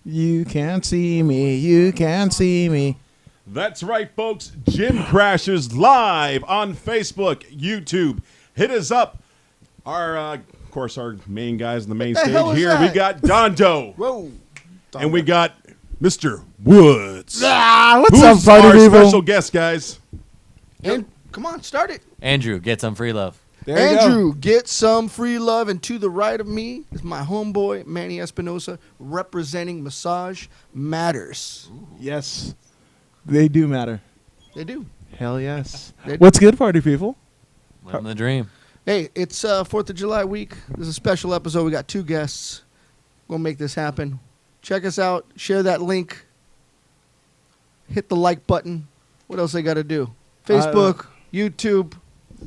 You can't see me. You can't see me. That's right, folks. Gym Crashers live on Facebook, YouTube. Hit us up. Of course, our main guys on the main stage here. that? We got Dondo. Whoa. And we got Mr. Woods. What's Who's up, party our people? special guest, guys? And come on, start it. Andrew, get some free love. There you Andrew, get some free love. And to the right of me is my homeboy, Manny Espinoza, representing Massage Matters. go. Yes, they do matter. They do. Hell yes. They- What's good, party people? Living the dream. Hey, it's 4th of July week. This is a special episode. We got 2 guests. We'll make this happen. Check us out. Share that link. Hit the like button. What else I got to do? Facebook, YouTube.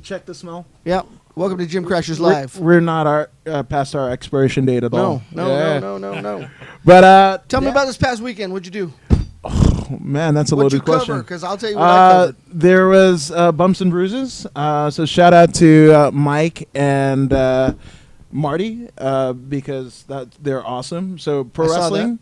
Check the smell. Yep. Welcome to Gym Crashers Live. We're not past our expiration date at all. No. But Tell me about this past weekend. What'd you do? man, that's a What'd you loaded question. cover? Because I'll tell you what I covered. There was bumps and bruises. So shout out to Mike and Marty because they're awesome. So pro I saw wrestling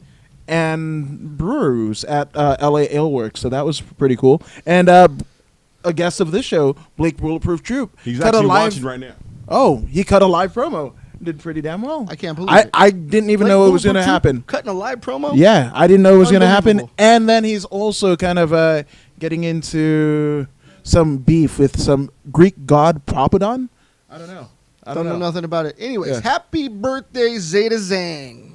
and brews at LA Ale Works. So that was pretty cool. And a guest of this show, Blake Bulletproof Troop. He's cut a actually live, watching right now. Oh, he cut a live promo. Did pretty damn well. I can't believe it. I didn't even Like know it was Bulletproof going to Troop happen. Cutting a live promo? Yeah, I didn't know it was going to happen. Unbelievable. And then he's also kind of getting into some beef with some Greek god Propodon. I don't know. I Don't know nothing about it. Anyways, Yeah. happy birthday, Zeta Zhang.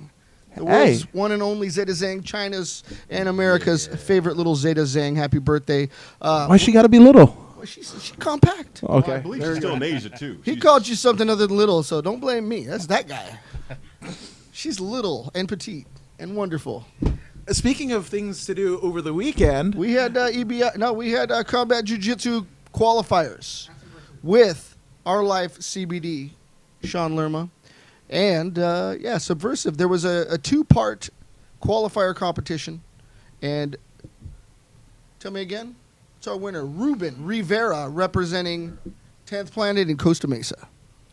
The Hey. world's one and only Zeta Zhang, China's and America's favorite little Zeta Zhang. Happy birthday. Why she got to be little? Well, she's compact. Well, Okay. I believe she's still in Asia, too. He She's- called you something other than little, so don't blame me. That's that guy. She's little and petite and wonderful. Speaking of things to do over the weekend, We had we had combat jiu-jitsu qualifiers with Our Life CBD, Sean Lerma, and Subversive. There was a 2-part qualifier competition, and tell me again, it's our winner, Ruben Rivera, representing 10th Planet in Costa Mesa.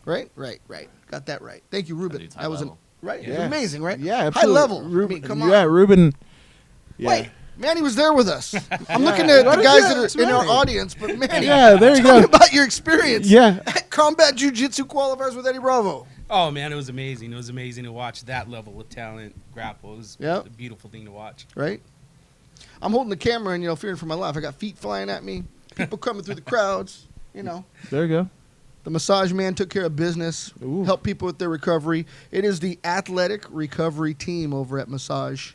Right. Got that right. Thank you, Ruben. dude's high That was level. right. Yeah. Amazing, right? yeah, High absolutely. level. Ruben, I mean, come on. Yeah, Ruben. Yeah. Wait, Manny was there with us. I'm looking at What the is guys that? that It's are in our Manny. audience, but Manny, Yeah, there you tell me go. about your experience Yeah. at combat jiu-jitsu qualifiers with Eddie Bravo. Oh man, it was amazing. It was amazing to watch that level of talent grapple. It was Yep. a beautiful thing to watch. Right? I'm holding the camera and, fearing for my life. I got feet flying at me, people coming through the crowds, There you go. The massage man took care of business, Ooh. helped people with their recovery. It is the athletic recovery team over at Massage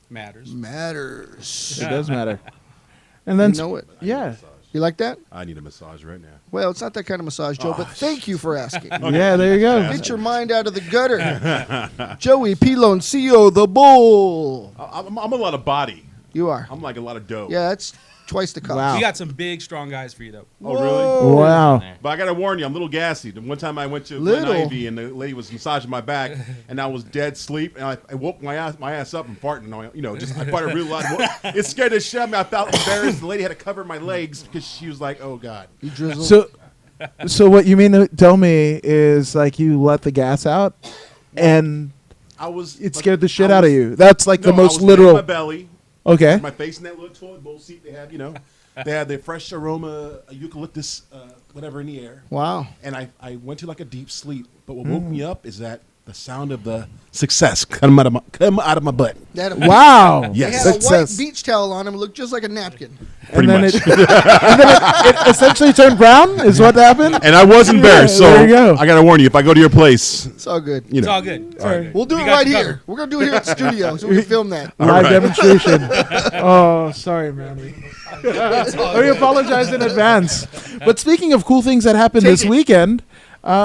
Matters. Matters. It does matter. And then You know it. Yeah. You like that? I need a massage right now. Well, it's not that kind of massage, Joe, but thank you for asking. Yeah, there you go. Get your mind out of the gutter. Joey Piloncillo, the bull. I'm a lot of body. You are. I'm like a lot of dough. Yeah, that's twice the cost. Wow. We got some big, strong guys for you though. Oh, really? Wow. But I got to warn you, I'm a little gassy. The one time I went to Little? Glen Ivy and the lady was massaging my back, and I was dead sleep, and I woke my ass up and farting. I farted real loud. It scared the shit out of me. I felt embarrassed. The lady had to cover my legs because she was like, "Oh God." You drizzle. So what you mean to tell me is like you let the gas out and I was. it scared the shit out of you. That's like No, the most I was laying on literal. my belly, Okay. my face in that little toilet bowl seat. They had the fresh aroma eucalyptus, whatever in the air. Wow. And I went to like a deep sleep. But what woke me up is that the sound of the success come out of my butt. Wow. He Yes. had a white Success. beach towel on him. It looked just like a napkin. Pretty and then much. it essentially turned brown is what happened. And I was embarrassed, Yeah, so there you go. I gotta warn you, if I go to your place, It's all good. It's all good. It's all good. We'll do We it got right you here. covered. We're going to do it here at the studio so we can film that. All Live right. demonstration. Oh, sorry, Manny. We apologize in advance. But speaking of cool things that happened this weekend,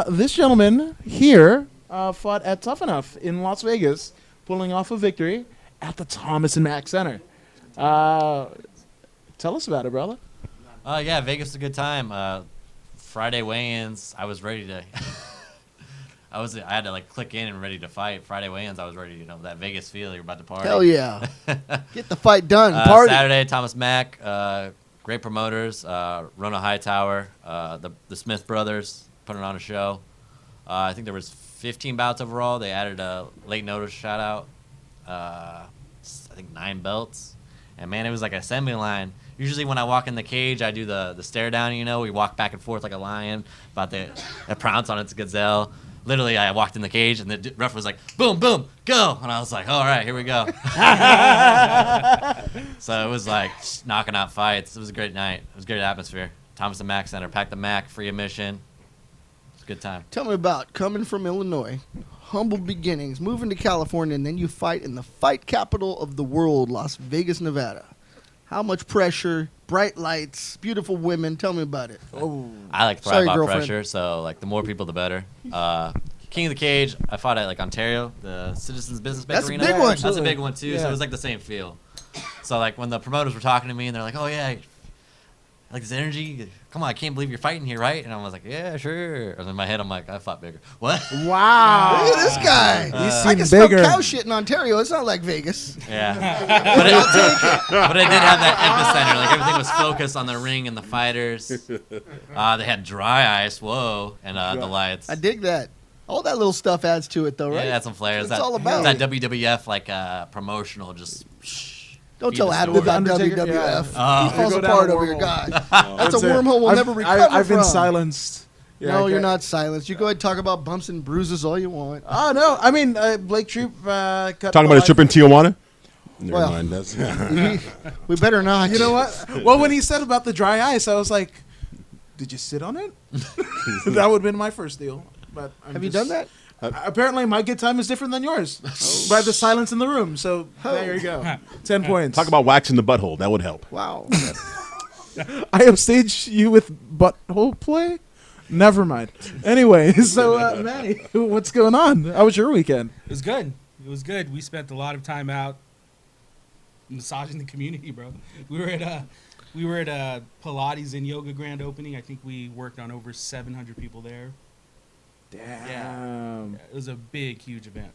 this gentleman here fought at Tough Enough in Las Vegas, pulling off a victory at the Thomas and Mack Center. Tell us about it, brother. Yeah, Vegas was a good time. Friday weigh-ins, I was ready to. I had to click in and ready to fight. Friday weigh-ins, I was ready. That Vegas feel. You're about to party. Hell yeah. Get the fight done. Party. Saturday, Thomas Mack, great promoters. Rona Hightower, the Smith brothers putting on a show. I think there was 15 bouts overall. They added a late notice shout out. I think 9 belts. And man, it was like an assembly line. Usually when I walk in the cage, I do the stare down, we walk back and forth like a lion, about to pounce on its gazelle. Literally, I walked in the cage, and the ref was like, boom, boom, go. And I was like, all right, here we go. So it was like knocking out fights. It was a great night. It was a great atmosphere. Thomas and Mack Center, pack the Mac, free admission. It was a good time. Tell me about coming from Illinois, humble beginnings, moving to California, and then you fight in the fight capital of the world, Las Vegas, Nevada. How much pressure, bright lights, beautiful women. Tell me about it. Oh, I like to Sorry, thrive off girlfriend. pressure, so like the more people, the better. King of the Cage, I fought at like Ontario, the Citizens Business Bank That's a Arena. big one. That's a big one too. So Yeah. it was like the same feel. So like when the promoters were talking to me and they're like, "Oh yeah, like this energy. Come on, I can't believe you're fighting here, right?" And I was like, "Yeah, sure." And in my head, I'm like, "I fought bigger." What? wow. Look at this guy. He's I seen can smell bigger. cow shit in Ontario. It's not like Vegas. Yeah. But it did have that epicenter. Like everything was focused on the ring and the fighters. They had dry ice. Whoa, and the lights. I dig that. All that little stuff adds to it, though, right? Yeah, it had some flares. That's all about that it. WWF like promotional just. Don't feed tell the Adam story. about Undertaker, WWF. yeah. Oh. He falls Go down apart a over here, wormhole. God. That's a wormhole we'll never recover I've been from. silenced. Yeah, No, I you're can't- not silenced. You go ahead and talk about bumps and bruises all you want. Oh no, I mean Blake Troop cut. Talking about a trip in Tijuana? Never Well. mind. That's We better not. You know what? Well, when he said about the dry ice, I was like, "Did you sit on it?" That would have been my first deal. But Have you done that? Apparently, my good time is different than yours. By the silence in the room. So there you go. 10 points. Talk about waxing the butthole. That would help. Wow. I upstage you with butthole play. Never mind. Anyway, so Manny, what's going on? How was your weekend? It was good. It was good. We spent a lot of time out massaging the community, bro. We were at Pilates and yoga grand opening. I think we worked on over 700 people there. Damn. It was a big, huge event.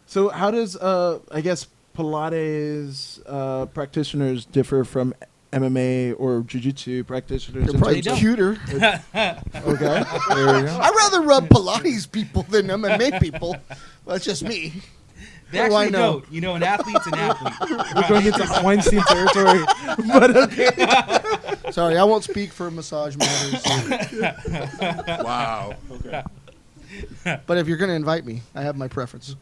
So how does I guess Pilates practitioners differ from MMA or Jiu-Jitsu practitioners? They're in probably terms of- cuter. Okay. There we go. I'd rather rub Pilates people than MMA people. Well, that's just me. They What do I actually know? go. An athlete's an athlete. We're going into Weinstein territory. But okay. Sorry, I won't speak for massage matters. Wow. Okay. But if you're going to invite me, I have my preference.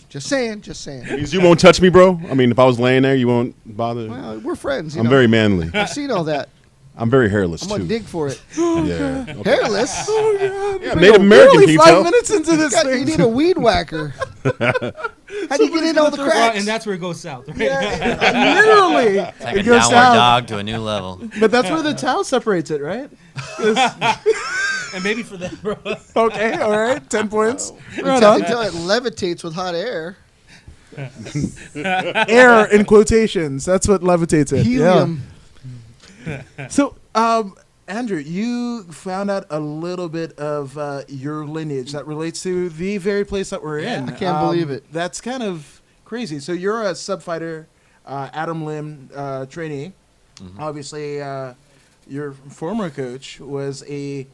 Just saying. Means you won't touch me, bro? I mean, if I was laying there, you won't bother? Well, we're friends. You I'm know. very manly. I've seen all that. I'm very hairless, I'm too. going to dig for it. Yeah. Okay. Hairless? Yeah, Native American, We're only can you 5 tell? minutes into this God, you thing. need a weed whacker. How do you get in all the Well, cracks? and that's where it goes south. Right? Literally. It's like a It goes downward down. dog to a new level. But that's where the towel separates it, right? And maybe for that, bro. Okay, all right. 10 points. Right on. Until it levitates with hot air. Air in quotations. That's what levitates it. Helium. Yeah. So, Andrew, you found out a little bit of your lineage that relates to the very place that we're in. I can't believe it. That's kind of crazy. So you're a sub fighter, Adam Lim trainee. Mm-hmm. Obviously, your former coach was a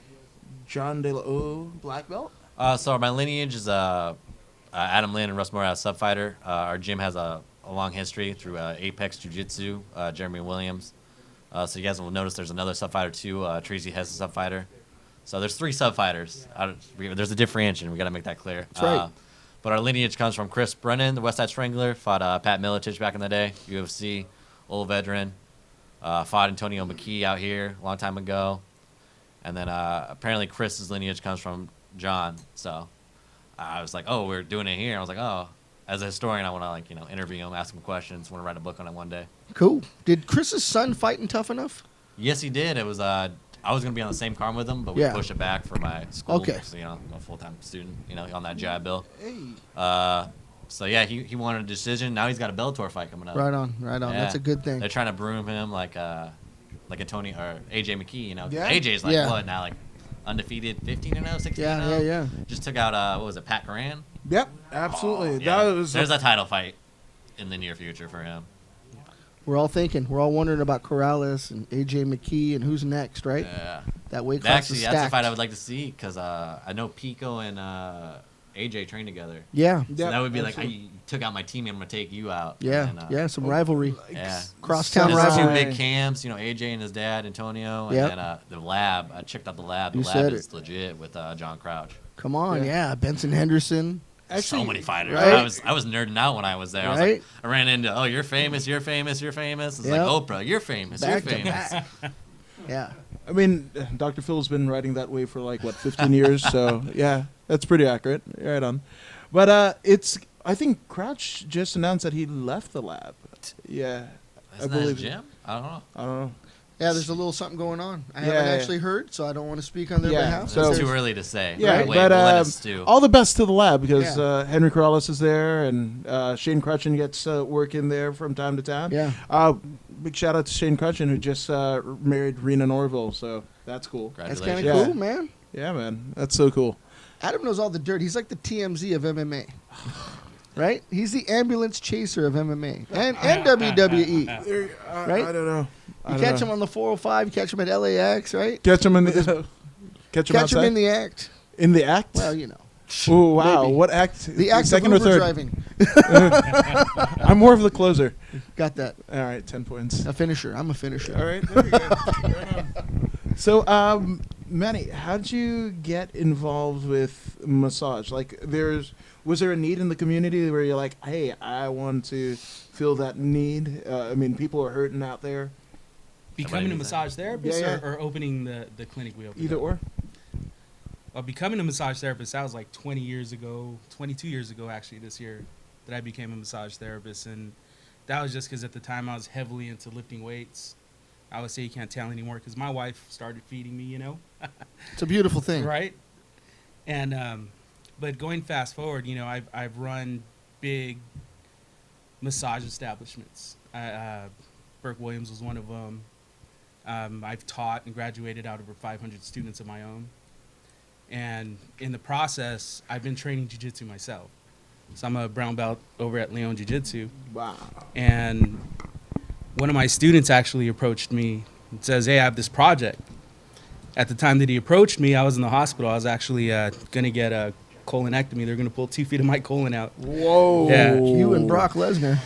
John De La O black belt. So my lineage is Adam Lynn and Russ Moore as sub fighter. Our gym has a long history through Apex Jiu-Jitsu, Jeremy Williams. So you guys will notice there's another sub fighter too. Tracy Hess is a sub fighter. So there's 3 sub fighters. There's a differentiation. We got to make that clear. That's right. But our lineage comes from Chris Brennan, the West Side Strangler. Fought Pat Miletich back in the day, UFC, old veteran. Fought Antonio McKee out here a long time ago. And then apparently Chris's lineage comes from John. So I was like, oh, we're doing it here. I was like, oh, as a historian, I want to interview him, ask him questions, want to write a book on it one day. Cool. Did Chris's son fight in Tough Enough? Yes, he did. It was I was gonna be on the same card with him, but we Yeah. pushed it back for my school. Okay. So, I'm a full-time student, on that GI Bill. Hey. So yeah, he wanted a decision. Now he's got a Bellator fight coming up. Right on. Yeah. That's a good thing. They're trying to broom him like Antonio or AJ McKee. Yeah. AJ's like Yeah. what now? Like undefeated, 15-0, 16-0. Yeah. Just took out what was it, Pat Coran? Yep, absolutely. Yeah. That was There's a title fight in the near future for him. We're all thinking. We're all wondering about Corrales and AJ McKee and who's next, right? Yeah. That weight class Actually, is that's a stacked. fight I would like to see because I know Pico and AJ trained together. Yeah. So that would be like, I took out my teammate, I'm gonna take you out. Yeah. And, Yeah. Some rivalry. Yeah. Crosstown There's two rivalry. big camps, AJ and his dad, Antonio, and Yep. then the lab. I checked out the lab. The You lab said is legit with John Crouch. Come on. Yeah. Yeah. Benson Henderson. So many fighters. right? I was nerding out when I was there. I was Right? like, I ran into, oh, you're famous, you're famous, you're famous. It's Yep. like Oprah, you're famous, Back you're to famous. back. Yeah. I mean, Dr. Phil's been riding that way for like what 15 years, so yeah, that's pretty accurate. Right on. But I think Crouch just announced that he left the lab. Yeah, Isn't that his gym? I don't know. I don't know. Yeah, there's a little something going on. I Yeah, haven't yeah. actually heard, so I don't want to speak on their Yeah, behalf. so- It's too early to say. Yeah, Wait, but we'll let it stew. all the best to the lab because Yeah. Henry Corrales is there and Shane Crutchin gets work in there from time to time. Yeah. Big shout out to Shane Crutchin who just married Rena Norville, so that's cool. That's Congratulations. kind of Yeah. cool, man. Yeah, man, that's so cool. Adam knows all the dirt. He's like the TMZ of MMA. Right? He's the ambulance chaser of MMA and WWE. Right? I don't know. You catch him on the 405, you catch him at LAX, right? Catch him in the catch him Catch him outside? in the act. In the act. Well, you know. Oh wow! maybe. What act? The act second of or Uber third? driving. I'm more of the closer. Got that. All right, 10 points. A finisher. I'm a finisher. All right, there we go. Right on. So, Manny, how did you get involved with massage? Like, was there a need in the community where you're like, hey, I want to fill that need? I mean, people are hurting out there. Becoming a needs that. massage therapist Yeah, or opening the clinic we opened Either up? or. Well, becoming a massage therapist, that was like 22 years ago actually this year that I became a massage therapist. And that was just because at the time I was heavily into lifting weights. I would say you can't tell anymore because my wife started feeding me, It's a beautiful thing. right? And, but going fast forward, I've run big massage establishments. Burke Williams was one of them. I've taught and graduated out over 500 students of my own. And in the process, I've been training jiu-jitsu myself. So I'm a brown belt over at Leon Jiu-Jitsu. Wow. And one of my students actually approached me and says, hey, I have this project. At the time that he approached me, I was in the hospital. I was actually going to get a colonectomy. They're going to pull 2 feet of my colon out. Whoa. Yeah. You and Brock Lesnar.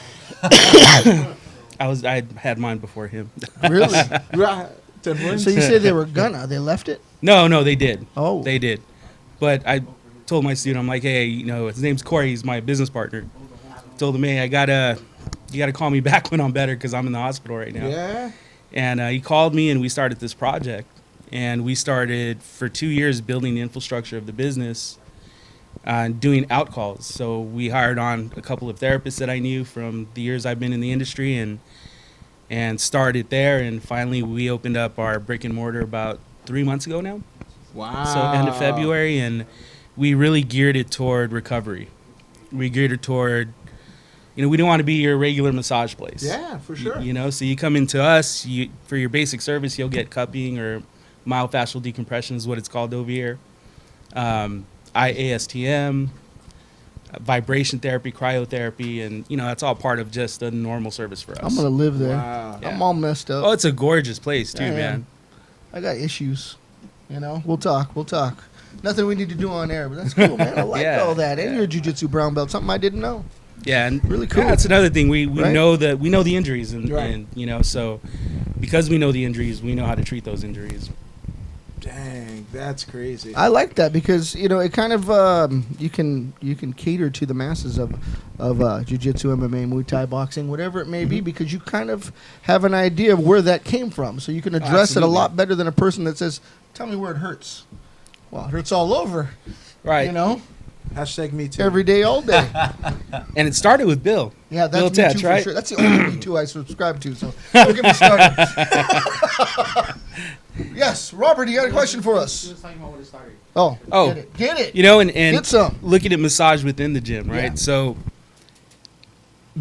I had mine before him. Really? Right. 10 points. So you said they were gonna. They left it? No, they did. Oh. They did. But I told my student, I'm like, hey, his name's Corey. He's my business partner. Told him, hey, you gotta call me back when I'm better because I'm in the hospital right now. Yeah. And he called me and we started this project. And we started for 2 years building the infrastructure of the business and doing outcalls. So we hired on a couple of therapists that I knew from the years I've been in the industry and started there. And finally we opened up our brick and mortar about 3 months ago now. Wow. So end of February, and we really geared it toward recovery. We geared it toward, we don't want to be your regular massage place. Yeah, for sure. So you come into us, for your basic service, you'll get cupping or myofascial decompression is what it's called over here. IASTM, vibration therapy, cryotherapy, and that's all part of just a normal service for us. I'm gonna live there. Wow. Yeah. I'm all messed up. Oh, it's a gorgeous place too, I am. man. I got issues. We'll talk. Nothing we need to do on air, but that's cool, man. I like Yeah, all that. And yeah. you're a jiu-jitsu brown belt, something I didn't know. Yeah, and Really cool. That's another thing. We Right? know the injuries, and Right. so because we know the injuries, we know how to treat those injuries. Dang, that's crazy. I like that because it kind of you can cater to the masses of jiu-jitsu, MMA, Muay Thai, boxing, whatever it may be, because you kind of have an idea of where that came from, so you can address it a Absolutely. lot better than a person that says, "Tell me where it hurts." Well, it hurts all over. Right. Hashtag me too. Every day, all day. And it started with Bill. Yeah, Bill that's me Tetch, too for right? sure. That's the only Me Too I subscribe to. So don't get me started. Yes, Robert, you got a question for us? talking about when it started. Oh, Oh. get it. And Get some. looking at massage within the gym, right? Yeah. So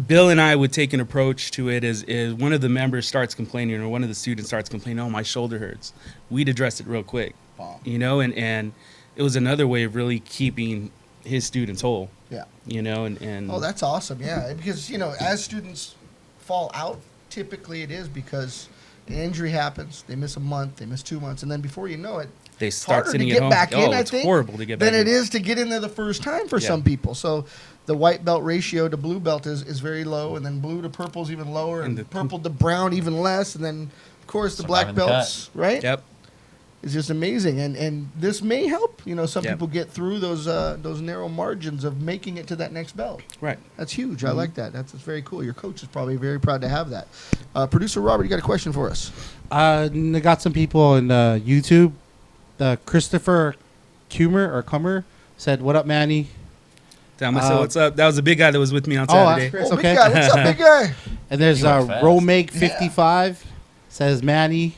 Bill and I would take an approach to it as one of the members starts complaining or one of the students starts complaining, oh, my shoulder hurts. We'd address it real quick, Wow. and it was another way of really keeping his students whole, Yeah. and Oh, that's awesome. Yeah, because as students fall out, typically it is because An injury happens. They miss a month. They miss 2 months, and then before you know it, They start harder sitting to at get home. back in, I It's think, horrible to get back than it in. is to get in there the first time for Yeah. some people. So the white belt ratio to blue belt is very low, and then blue to purple is even lower, and And the- purple to brown even less, and then of course the black Surviving the belts, right? Yep. It's just amazing, and this may help. Some Yep. people get through those narrow margins of making it to that next belt. Right. That's huge. I like that. That's very cool. Your coach is probably very proud to have that. Producer Robert, you got a question for us? I got some people on YouTube. Christopher Cummer said, "What up, Manny?" Tell said, what's up? That was the big guy that was with me on Oh, Saturday. that's Chris. Oh, Okay. big guy. What's up, big guy? And there's You went fast. Romake55 says, "Manny."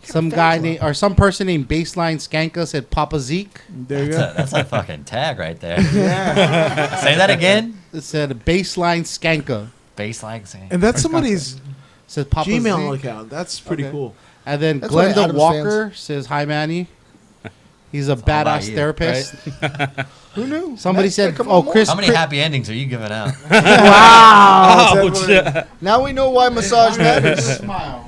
Some guy named or some person named Baseline Skanka said, "Papa Zeke." There you That's go. a fucking tag right there. Yeah. Say that again. It said Baseline Skanka. Baseline saying. And that's somebody's Said Papa Gmail Zeke. account. That's pretty Okay. cool. And then That's why Glenda Adam's Walker says, "Hi, Manny." He's a all about badass you, therapist. Who knew? Somebody Matt, said, come "Oh, on, more. Chris." How many happy endings are you giving out? Wow. Ouch. Now we know why massage matters. Smile.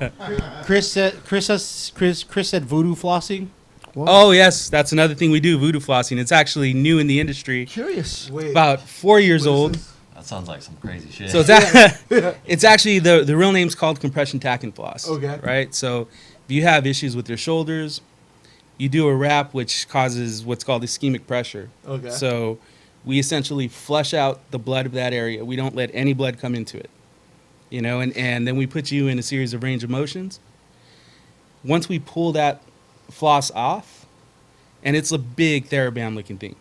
Chris said voodoo flossing. Oh, yes. That's another thing we do, voodoo flossing. It's actually new in the industry. Curious. Wait. About 4 years what is old. this? That sounds like some crazy shit. So it's actually the real name's called compression tack and floss. Okay. Right. So if you have issues with your shoulders, you do a wrap which causes what's called ischemic pressure. Okay. So we essentially flush out the blood of that area. We don't let any blood come into it. And then we put you in a series of range of motions. Once we pull that floss off, and it's a big TheraBand looking thing.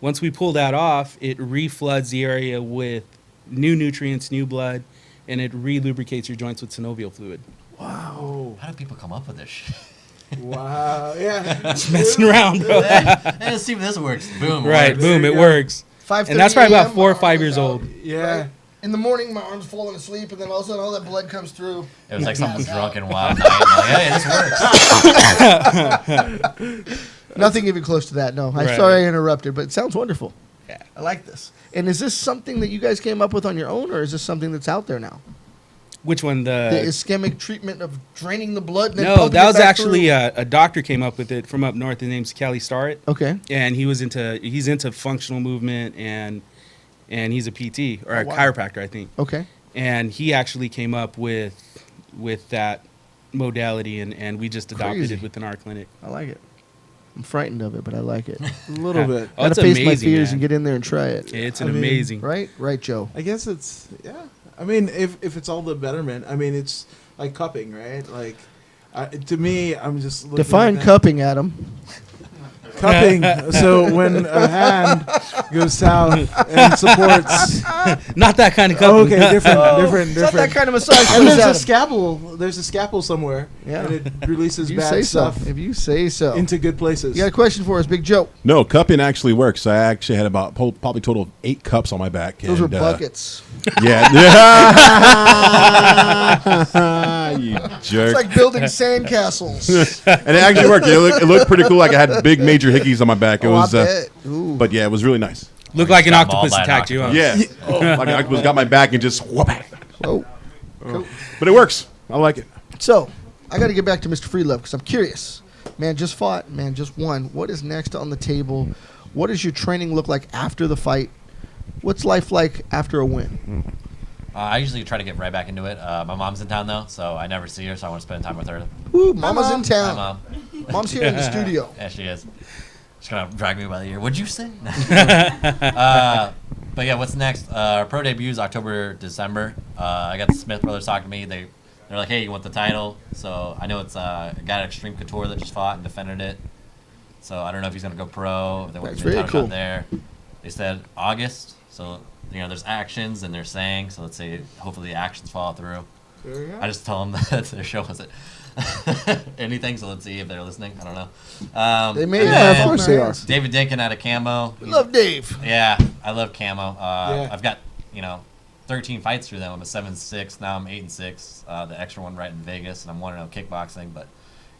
Once we pull that off, it refloods the area with new nutrients, new blood, and it re-lubricates your joints with synovial fluid. Wow. How do people come up with this shit? Wow. Yeah. Just messing around, bro. Hey, let's see if this works. Boom. it Right, works. boom, There it you go. works. 5:30 And that's probably about a.m., 4 or my 5 arms years out. old. Yeah. Right? In the morning, my arm's falling asleep, and then all of a sudden, all that blood comes through. It was like someone drunk and wild night. Like, hey, this works. Nothing even close to that. No, I'm Right. sorry I interrupted, but it sounds wonderful. Yeah. I like this. And is this something that you guys came up with on your own, or is this something that's out there now? Which one? The ischemic treatment of draining the blood. And then No, pumping that it was back actually through? a doctor came up with it from up north. His name's Kelly Starrett, Okay. and he's into functional movement and he's a PT or a wow. chiropractor, I think. Okay. And he actually came up with that modality, and we just adopted Crazy. it within our clinic. I like it. I'm frightened of it, but I like it. A little bit. Oh, it's Gotta face my amazing, fears man. and get in there and try it. It's I an mean, amazing. Right? Right, Joe. I guess it's I mean, if it's all the betterment, I mean, it's like cupping, right? Like, to me, I'm just looking Define at that. cupping, Adam. Cupping. So when a hand goes south and supports. Not that kind of Oh, company. okay, different. It's not that kind of massage. And please, there's a Adam. scalpel. There's a scalpel somewhere. Yeah. And it releases If you bad say so. stuff If you say so. into good places. You got a question for us, Big Joe? No, cupping actually works. I actually had about probably total of 8 cups on my back. Those and, were buckets. Yeah. You jerk. It's like building sandcastles. And it actually worked. It looked pretty cool. Like I had big major hickeys on my back. It Oh, I was, bet. Ooh. but yeah, it was really nice. Looked like an Got mauled octopus by an attacked you. Huh? octopus. Yeah, like an octopus got my back and just whoop. Whoa. But it works. I like it. So, I got to get back to Mr. Freelove because I'm curious. Man just fought. Man just won. What is next on the table? What does your training look like after the fight? What's life like after a win? I usually try to get right back into it. My mom's in town though, so I never see her, so I want to spend time with her. Woo, Mama's in Hi, town. Mom. Mom's here in the studio. Yeah, she is. She's gonna drag me by the ear. What'd you say? But yeah, what's next? Pro debut's October, December. I got the Smith brothers talking to me. They're like, hey, you want the title? So I know it's a guy at Extreme Couture that just fought and defended it. So I don't know if he's gonna go pro. If they want That's to do a very title cool. shot there. They said August. So there's actions and they're saying. So let's say hopefully the actions follow through. There you go. I just tell them that their show wasn't anything, so let's see if they're listening. I don't know. They may and be. then Of course they are. David Dinkin out of Camo. We love Dave. Yeah, I love Camo. Yeah. I've got 13 fights through them. I'm a 7-6 now. I'm 8-6. The extra one right in Vegas, and I'm 1-0 kickboxing. But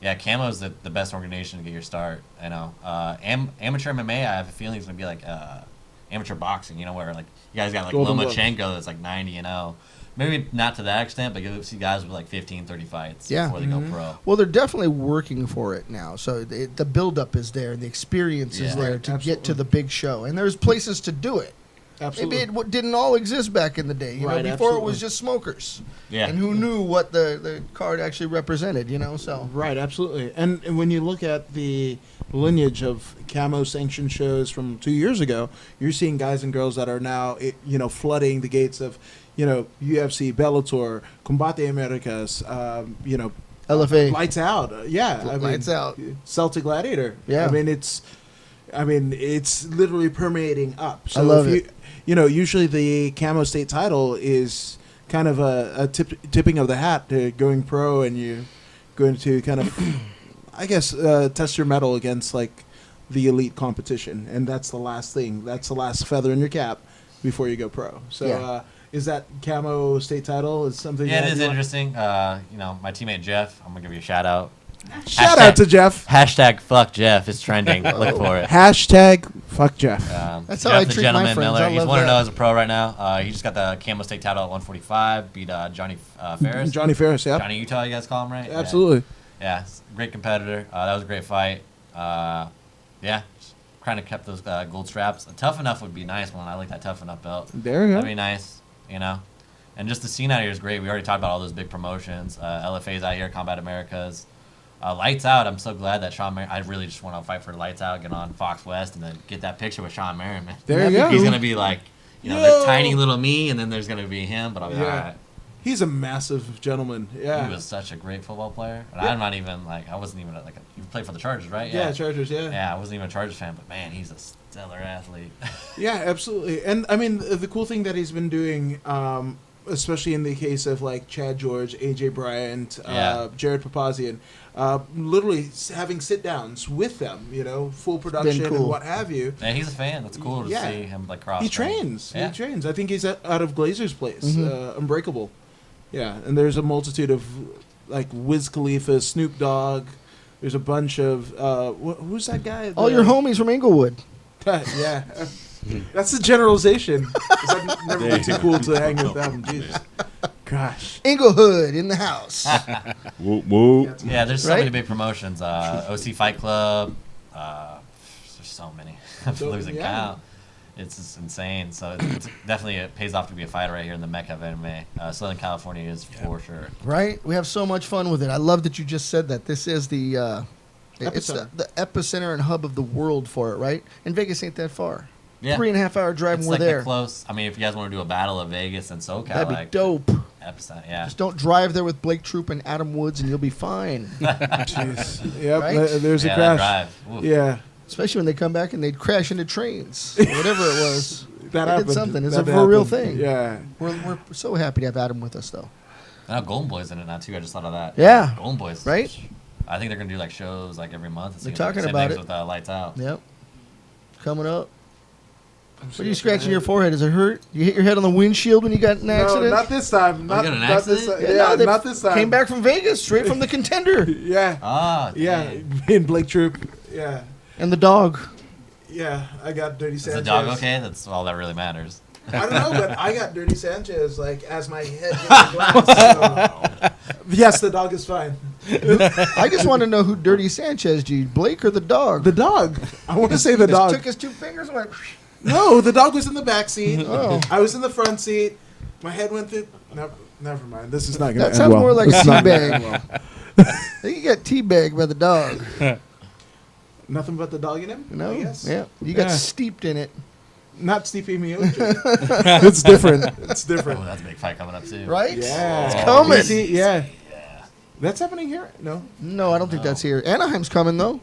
yeah, Camo is the best organization to get your start. I know. Amateur MMA, I have a feeling it's gonna be like amateur boxing. Where like you guys got like Golden Gloves. Lomachenko that's like 90-0. Maybe not to that extent, but you'll see guys with like 15, 30 fights Yeah. before they go pro. Well, they're definitely working for it now. So the buildup is there, and the experience is Yeah. there Right, to absolutely. get to the big show. And there's places to do it. Absolutely. Maybe it didn't all exist back in the day. You know, Right, before it was absolutely. just smokers. Yeah. And who knew what the card actually represented, you know? So Right, absolutely. And when you look at the lineage of camo sanctioned shows from 2 years ago, you're seeing guys and girls that are now, flooding the gates of, UFC, Bellator, Combate Americas, LFA. Lights Out. Lights Out. Celtic Gladiator. Yeah. I mean, it's literally permeating up. So I love if it. Usually the camo state title is kind of a tipping of the hat to going pro, and you're going to kind of, I guess, test your mettle against like the elite competition, and that's the last thing. That's the last feather in your cap before you go pro. So, Yeah. is that camo state title is something? Yeah, that it is you want- interesting. My teammate Jeff, I'm gonna give you a shout out. Shout out to Jeff. Hashtag fuck Jeff is trending. Look for it. Hashtag fuck Jeff. That's how Jeff I the treat my Gentleman friends. Miller. I He's love 1-0 that. as a pro right now. He just got the camo state title at 145. Beat Johnny Ferris. Johnny Ferris, yeah. Johnny Utah, you guys call him, right? Absolutely. Yeah, great competitor. That was a great fight. Just kind of kept those gold straps. A tough enough would be nice one. I like that tough enough belt. There we go. That'd be nice, And just the scene out here is great. We already talked about all those big promotions. LFA's out here, Combat Americas. Lights Out, I'm so glad that Sean Merriman, I really just want to fight for Lights Out, get on Fox West, and then get that picture with Sean Merriman. There you go. He's going to be like, Yo! the tiny little me, and then there's going to be him, but I'll be Yeah. all right. He's a massive gentleman. Yeah. He was such a great football player. And Yeah. I'm not even, I wasn't even, you played for the Chargers, right? Yeah, Chargers, yeah. Yeah, I wasn't even a Chargers fan, but man, he's a stellar athlete. Yeah, absolutely. And I mean, the cool thing that he's been doing, especially in the case of like Chad George, AJ Bryant, Yeah. Jared Papazian, literally having sit downs with them, full production cool. and what have you. Yeah, he's a fan. That's cool to Yeah. see him cross. He trains. Yeah. He trains. I think he's out of Glazer's place, Mm-hmm. Unbreakable. Yeah, and there's a multitude of like Wiz Khalifa, Snoop Dogg. There's a bunch of who's that guy? All your homies from Inglewood. Yeah. That's a generalization. 'Cause I'd never be too cool to hang with them. Jesus. Gosh. Inglewood in the house. Whoop, whoop. Yeah, there's so Right? many big promotions. OC Fight Club. There's so many. I'm So, losing yeah. count. It's just insane. So it's definitely it pays off to be a fighter right here in the Mecca of MMA. Southern California is for sure. Right? We have so much fun with it. I love that you just said that. This is the it's Epicenter. the epicenter and hub of the world for it, right? And Vegas ain't that far. Yeah. 3.5 hour drive It's and we're like there. the close. I mean, if you guys want to do a battle of Vegas and SoCal, That'd be like dope. epicenter, yeah. Just don't drive there with Blake Troop and Adam Woods and you'll be fine. Jeez. Yep. Right? There's yeah, a that crash. drive. Oof. Yeah. Especially when they come back and they'd crash into trains. Or whatever it was. That They did happened. something. It's That a real happened. thing. Yeah. We're so happy to have Adam with us though. Now Golden Boy's in it now too. I just thought of that. Yeah. Golden Boys. Right? I think they're gonna do like shows like every month. It They're seems talking like. Same about things it. with Lights Out. Yep. Coming up. What are you scratching your forehead? Does it hurt? You hit your head on the windshield when you got in an No, accident? not this time. Not, got an not this accident? time. Yeah, Yeah, no, they not this time. Came back from Vegas, straight from the contender. Yeah. Ah, Yeah. dang. In Blake Troop. Yeah. And the dog. Yeah. I got Dirty Is Sanchez. the dog okay? That's all that really matters. I don't know, but I got Dirty Sanchez like as my head hit the glass. So. Yes, the dog is fine. I just want to know who Dirty Sanchez G, Blake or the dog? The dog. I want to say the Just dog. took his two fingers and went. No, the dog was in the back seat. Oh. I was in the front seat. My head went through. Never mind. This is not going to That end sounds well. more like a This is not gonna end teabag. well. I think you got teabagged by the dog. Nothing but the dog in him? No? I guess. Yeah. You got Yeah. steeped in it. Not Stipe Miocic. It's different. It's Oh, different. that's a big fight coming up too. Right? Yeah. It's coming. DC, yeah. That's happening here? No. No, I don't think that's here. Anaheim's coming, though.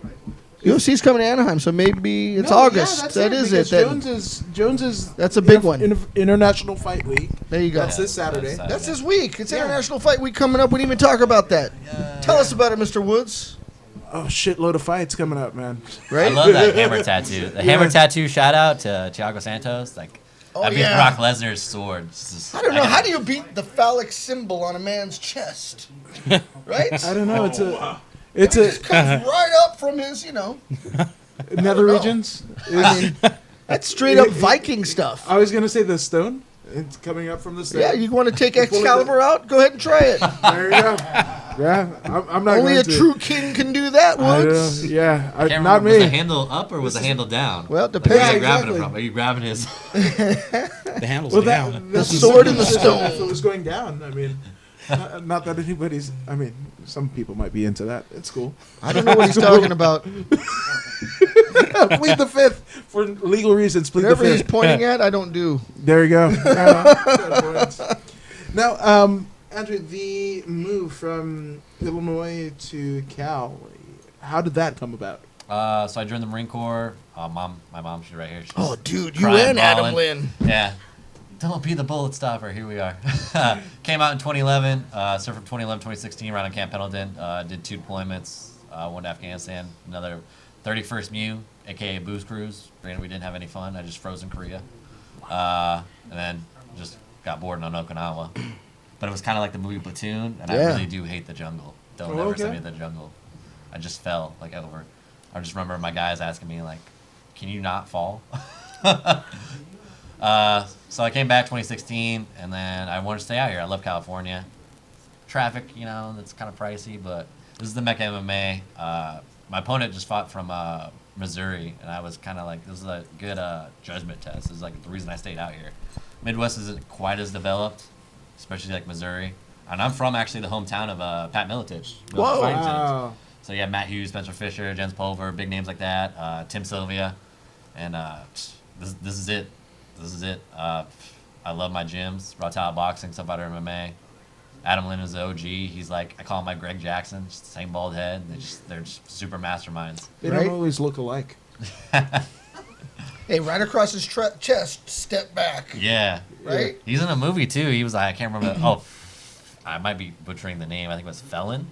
UFC's coming to Anaheim, so maybe it's August. Yeah, That is it. because Then. Jones is. That's a big one. International Fight Week. There you go. That's this Saturday. That's That's this week. It's Yeah. International Fight Week coming up. We didn't even talk about that. Tell us about it, Mr. Woods. Oh, shitload of fights coming up, man. I Right? love that hammer tattoo. The hammer tattoo shout out to Thiago Santos. Like Oh, that beats yeah. Brock Lesnar's sword. It's just- I don't know. gotta- How do you beat the phallic symbol on a man's chest? Right? I don't know. It's It a just comes right up from his, nether know. regions. I mean, that's straight up Viking stuff. I was gonna say the stone. It's coming up from the stage. Yeah, you want to take Excalibur out? Go ahead and try it. There you go. Yeah, I'm not Only going a to. true king can do that, I know, Woods. yeah, I can't not remember, was the me. handle up or was the handle down? Well, it Like, depends. where are you Yeah, grabbing exactly. it from? Are you grabbing his? The handle's Well, down. The sword and the stone. If it was going down, I mean, not that anybody's. I mean, some people might be into that. It's cool. I don't know what he's talking about. Plead the fifth for legal reasons. Plead Whatever the he's fifth. pointing at, I don't do. There you go. Now, Andrew, the move from Illinois to Cal, how did that come about? So I joined the Marine Corps. My mom, she's right here. She's Oh, dude, you crying, and Adam bawling. Lynn. Yeah. Don't be the bullet stopper. Here we are. Came out in 2011. Served from 2011 2016 right on Camp Pendleton. Did 2 deployments. One to Afghanistan. Another 31st MEU, a.k.a. Booze Cruise. Granted, we didn't have any fun. I just froze in Korea. And then just got bored on Okinawa. But it was kind of like the movie Platoon, and I Yeah. really do hate the jungle. Don't Oh, ever okay. send me to the jungle. I just fell over. I just remember my guys asking me like, "Can you not fall?" So I came back 2016, and then I wanted to stay out here. I love California. Traffic, that's kind of pricey, but this is the Mecca MMA. My opponent just fought from Missouri, and I was kind of like, this is a good judgment test. This is like the reason I stayed out here. Midwest isn't quite as developed, especially like Missouri. And I'm from actually the hometown of Pat Miletich. Whoa. Wow. So yeah, Matt Hughes, Spencer Fisher, Jens Pulver, big names like that. Tim Sylvia, and this is it. This is it. I love my gyms. Raw Tile Boxing, Stuff Fighter MMA. Adam Lynn is the OG. He's like, I call him my Greg Jackson. Just the same bald head. They're just super masterminds. They Right? don't always look alike. Hey, right across his chest, step back. Yeah. Right? He's in a movie too. He was like, I can't remember. Oh, I might be butchering the name. I think it was Felon.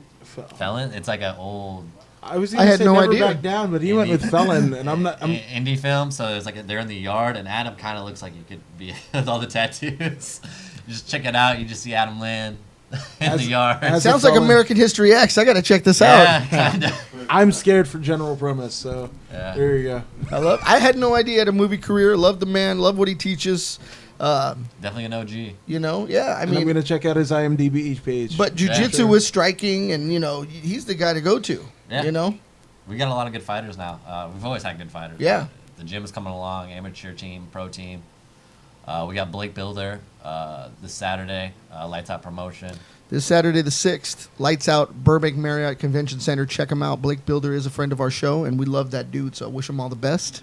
Felon. It's like an old I was I going to had say no Never idea. Back Down, but he went with Felon, and I'm not. indie film. So it's like they're in the yard, and Adam kind of looks like he could be with all the tattoos. You just check it out. You just see Adam Lynn in the yard. as- Sounds like felon. American History X. I got to check this yeah, out. kind of. I'm scared for General Promise, so Yeah. there you go. I had no idea he had a movie career. Love the man. Love what he teaches. Definitely an OG. Yeah. I And I'm mean, going to check out his IMDb page. but jujitsu sure. is striking, and he's the guy to go to. Yeah. We got a lot of good fighters now. We've always had good fighters. Yeah. The gym is coming along, amateur team, pro team. We got Blake Builder this Saturday, Lights Out Promotion. This Saturday the 6th, Lights Out, Burbank Marriott Convention Center. Check him out. Blake Builder is a friend of our show, and we love that dude, so I wish him all the best.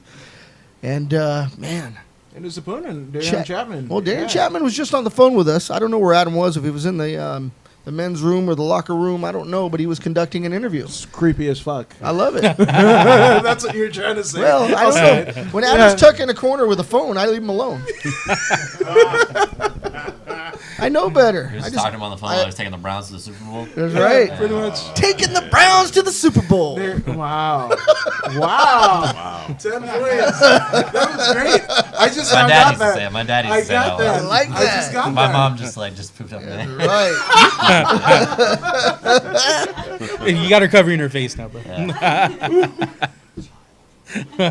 And, man. And his opponent, Darren Chat- Chapman. Well, Darren Yeah. Chapman was just on the phone with us. I don't know where Adam was, if he was in the men's room or the locker room. I don't know, but he was conducting an interview. It's creepy as fuck. I love it. That's what you're trying to say. Well, I don't know. When Adam's tucked in a corner with a phone, I leave him alone. I know better. We were I just just- talking to him on the phone. I was taking the Browns to the Super Bowl. That's right. Pretty much. Taking the Browns to the Super Bowl. Wow. Wow. 10 points. That was great. I just My I dad got used to that. say it. My dad used I to say got that. that. I like I just that. got My that. mom just pooped up there. Right. You got her covering her face now, bro. Wait, I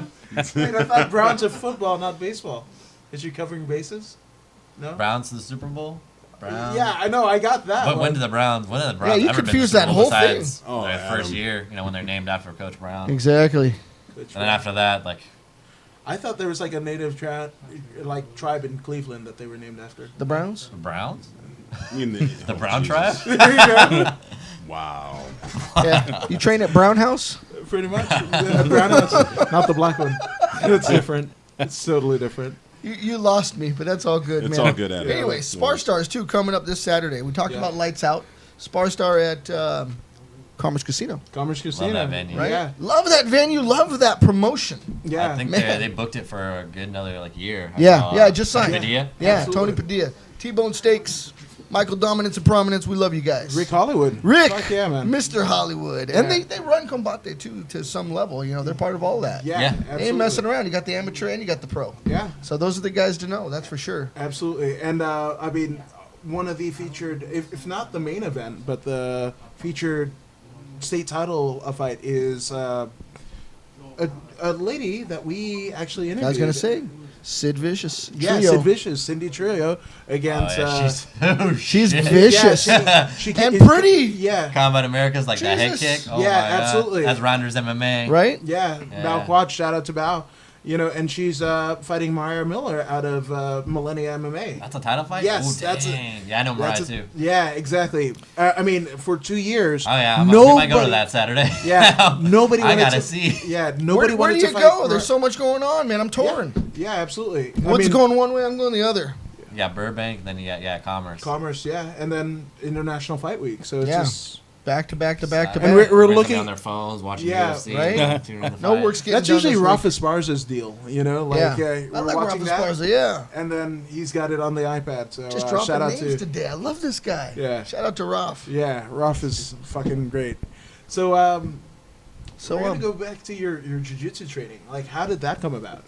thought Browns are football, not baseball. Is she covering bases? No? Browns to the Super Bowl? Browns? Yeah, I know. I got that. But one. when did the Browns you ever been to confused the Super that Bowl whole thing. besides Oh, their Adam. first year, when they're named after Coach Brown. Exactly. And then after that, like, I thought there was like a native tribe in Cleveland that they were named after. The Browns? the Browns? You mean The oh, Brown Jesus. tribe? There you go. Wow. Yeah. You train at Brown House? Pretty much. The brown house, not the black one. It's different. It's totally different. You lost me, but that's all good, It's man. all good, Adam. Anyway, Spar Stars, too, coming up this Saturday. We talked Yeah. about Lights Out. Spar Star at Commerce Casino, Commerce Casino. that venue. right? Yeah. Love that venue. Love that promotion. Yeah. I think Man. they booked it for a good another year. I Yeah, saw, yeah, just signed. Padilla. Yeah, Absolutely. Tony Padilla. T-Bone Steaks, Michael Dominance and Prominence. We love you guys. Rick Hollywood. Rick, Fuck yeah, man. Mr. Hollywood. And Yeah. they run Combate, too, to some level. They're part of all that. Yeah. Yeah. Absolutely. They ain't messing around. You got the amateur and you got the pro. Yeah. So those are the guys to know, that's for sure. Absolutely. And I mean, one of the featured, if not the main event, but the featured state title fight is a lady that we actually interviewed. I was going to say, Sid Vicious. Yeah, Trio. Sid Vicious, Cindy Trio against. She's yeah, vicious. she And pretty. Yeah, Combat America's like that head Jesus. kick. Oh Yeah, my God. absolutely. That's Rounders MMA. Right? yeah. Yeah. Bao Quad, shout out to Bao. You know, and she's fighting Mariah Miller out of Millennia MMA. That's a title fight? Yes, Ooh, that's a- dang. Yeah, I know Mariah That's too. yeah, exactly. I mean, for 2 years. Oh yeah, we might go to nobody- that Saturday. Yeah, nobody. I wanted gotta to, see. Yeah, nobody Where wanted do to you fight. go? There's so much going on, man. I'm torn. Yeah, absolutely. I What's mean, going one way, I'm going the other. Yeah, Burbank, then Commerce. Commerce, yeah, and then International Fight Week. So it's Yeah. just Back to back to back to And back. we're Everybody's looking- on their phones watching Yeah, UFC. right? tuning in the No fight. work's getting that's done usually this Rafa week. Esparza's deal. You know, like Yeah. we're I like watching Rafa that, Esparza, yeah. and then he's got it on the iPad. So Just shout dropping out names to today. I love this guy. Yeah. Shout out to Raf. yeah, Rafa is fucking great. So So, we're gonna go back to your jiu-jitsu training. Like, how did that come about?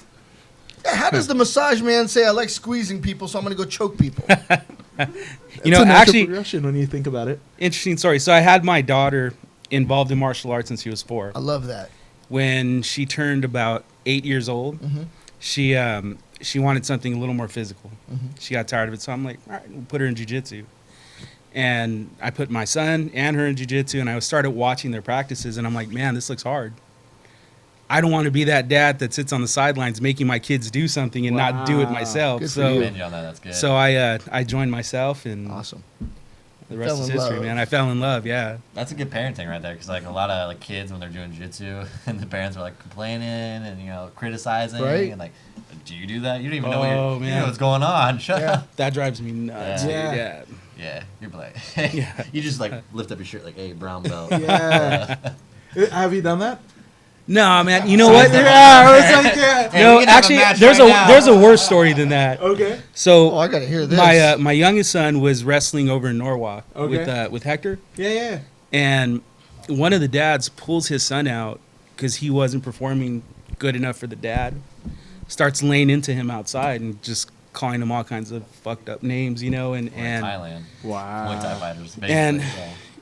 how does the massage man say I like squeezing people, so I'm going to go choke people? It's You know, a natural actually, progression when you think about it. interesting story. So I had my daughter involved in martial arts since she was 4. I love that. When she turned about 8 years old, she wanted something a little more physical. She got tired of it, so I'm like, all right, we'll put her in jiu-jitsu. And I put my son and her in jiu-jitsu, and I started watching their practices, and I'm like, man, this looks hard. I don't want to be that dad that sits on the sidelines making my kids do something and not do it Wow. myself. Good for So, you. Commend you on that. That's good. so I joined myself, and Awesome. the rest Fell is in history, love. man. I fell in love, yeah. That's a good parenting right there, because like a lot of like kids when they're doing jiu-jitsu and the parents are like complaining and criticizing Right. and like, do you do that? You don't even know Oh, you man. know what's going on. Shut Yeah. up. That drives me nuts, Yeah. dude. Yeah. Yeah, you're like, Yeah. you just like lift up your shirt like, hey, brown belt. Yeah. Have you done that? No, man. You know what? Yeah, I was like, yeah. Hey, No, we can have a actually, match there's right a now. there's a worse story than that. Okay. So Oh, I got to hear this. my youngest son was wrestling over in Norwalk Okay. with Hector, Yeah. and one of the dads pulls his son out because he wasn't performing good enough for the dad. Starts laying into him outside and just calling him all kinds of fucked up names, and We're in and Thailand. Wow. Muay Thai fighters. Basically. And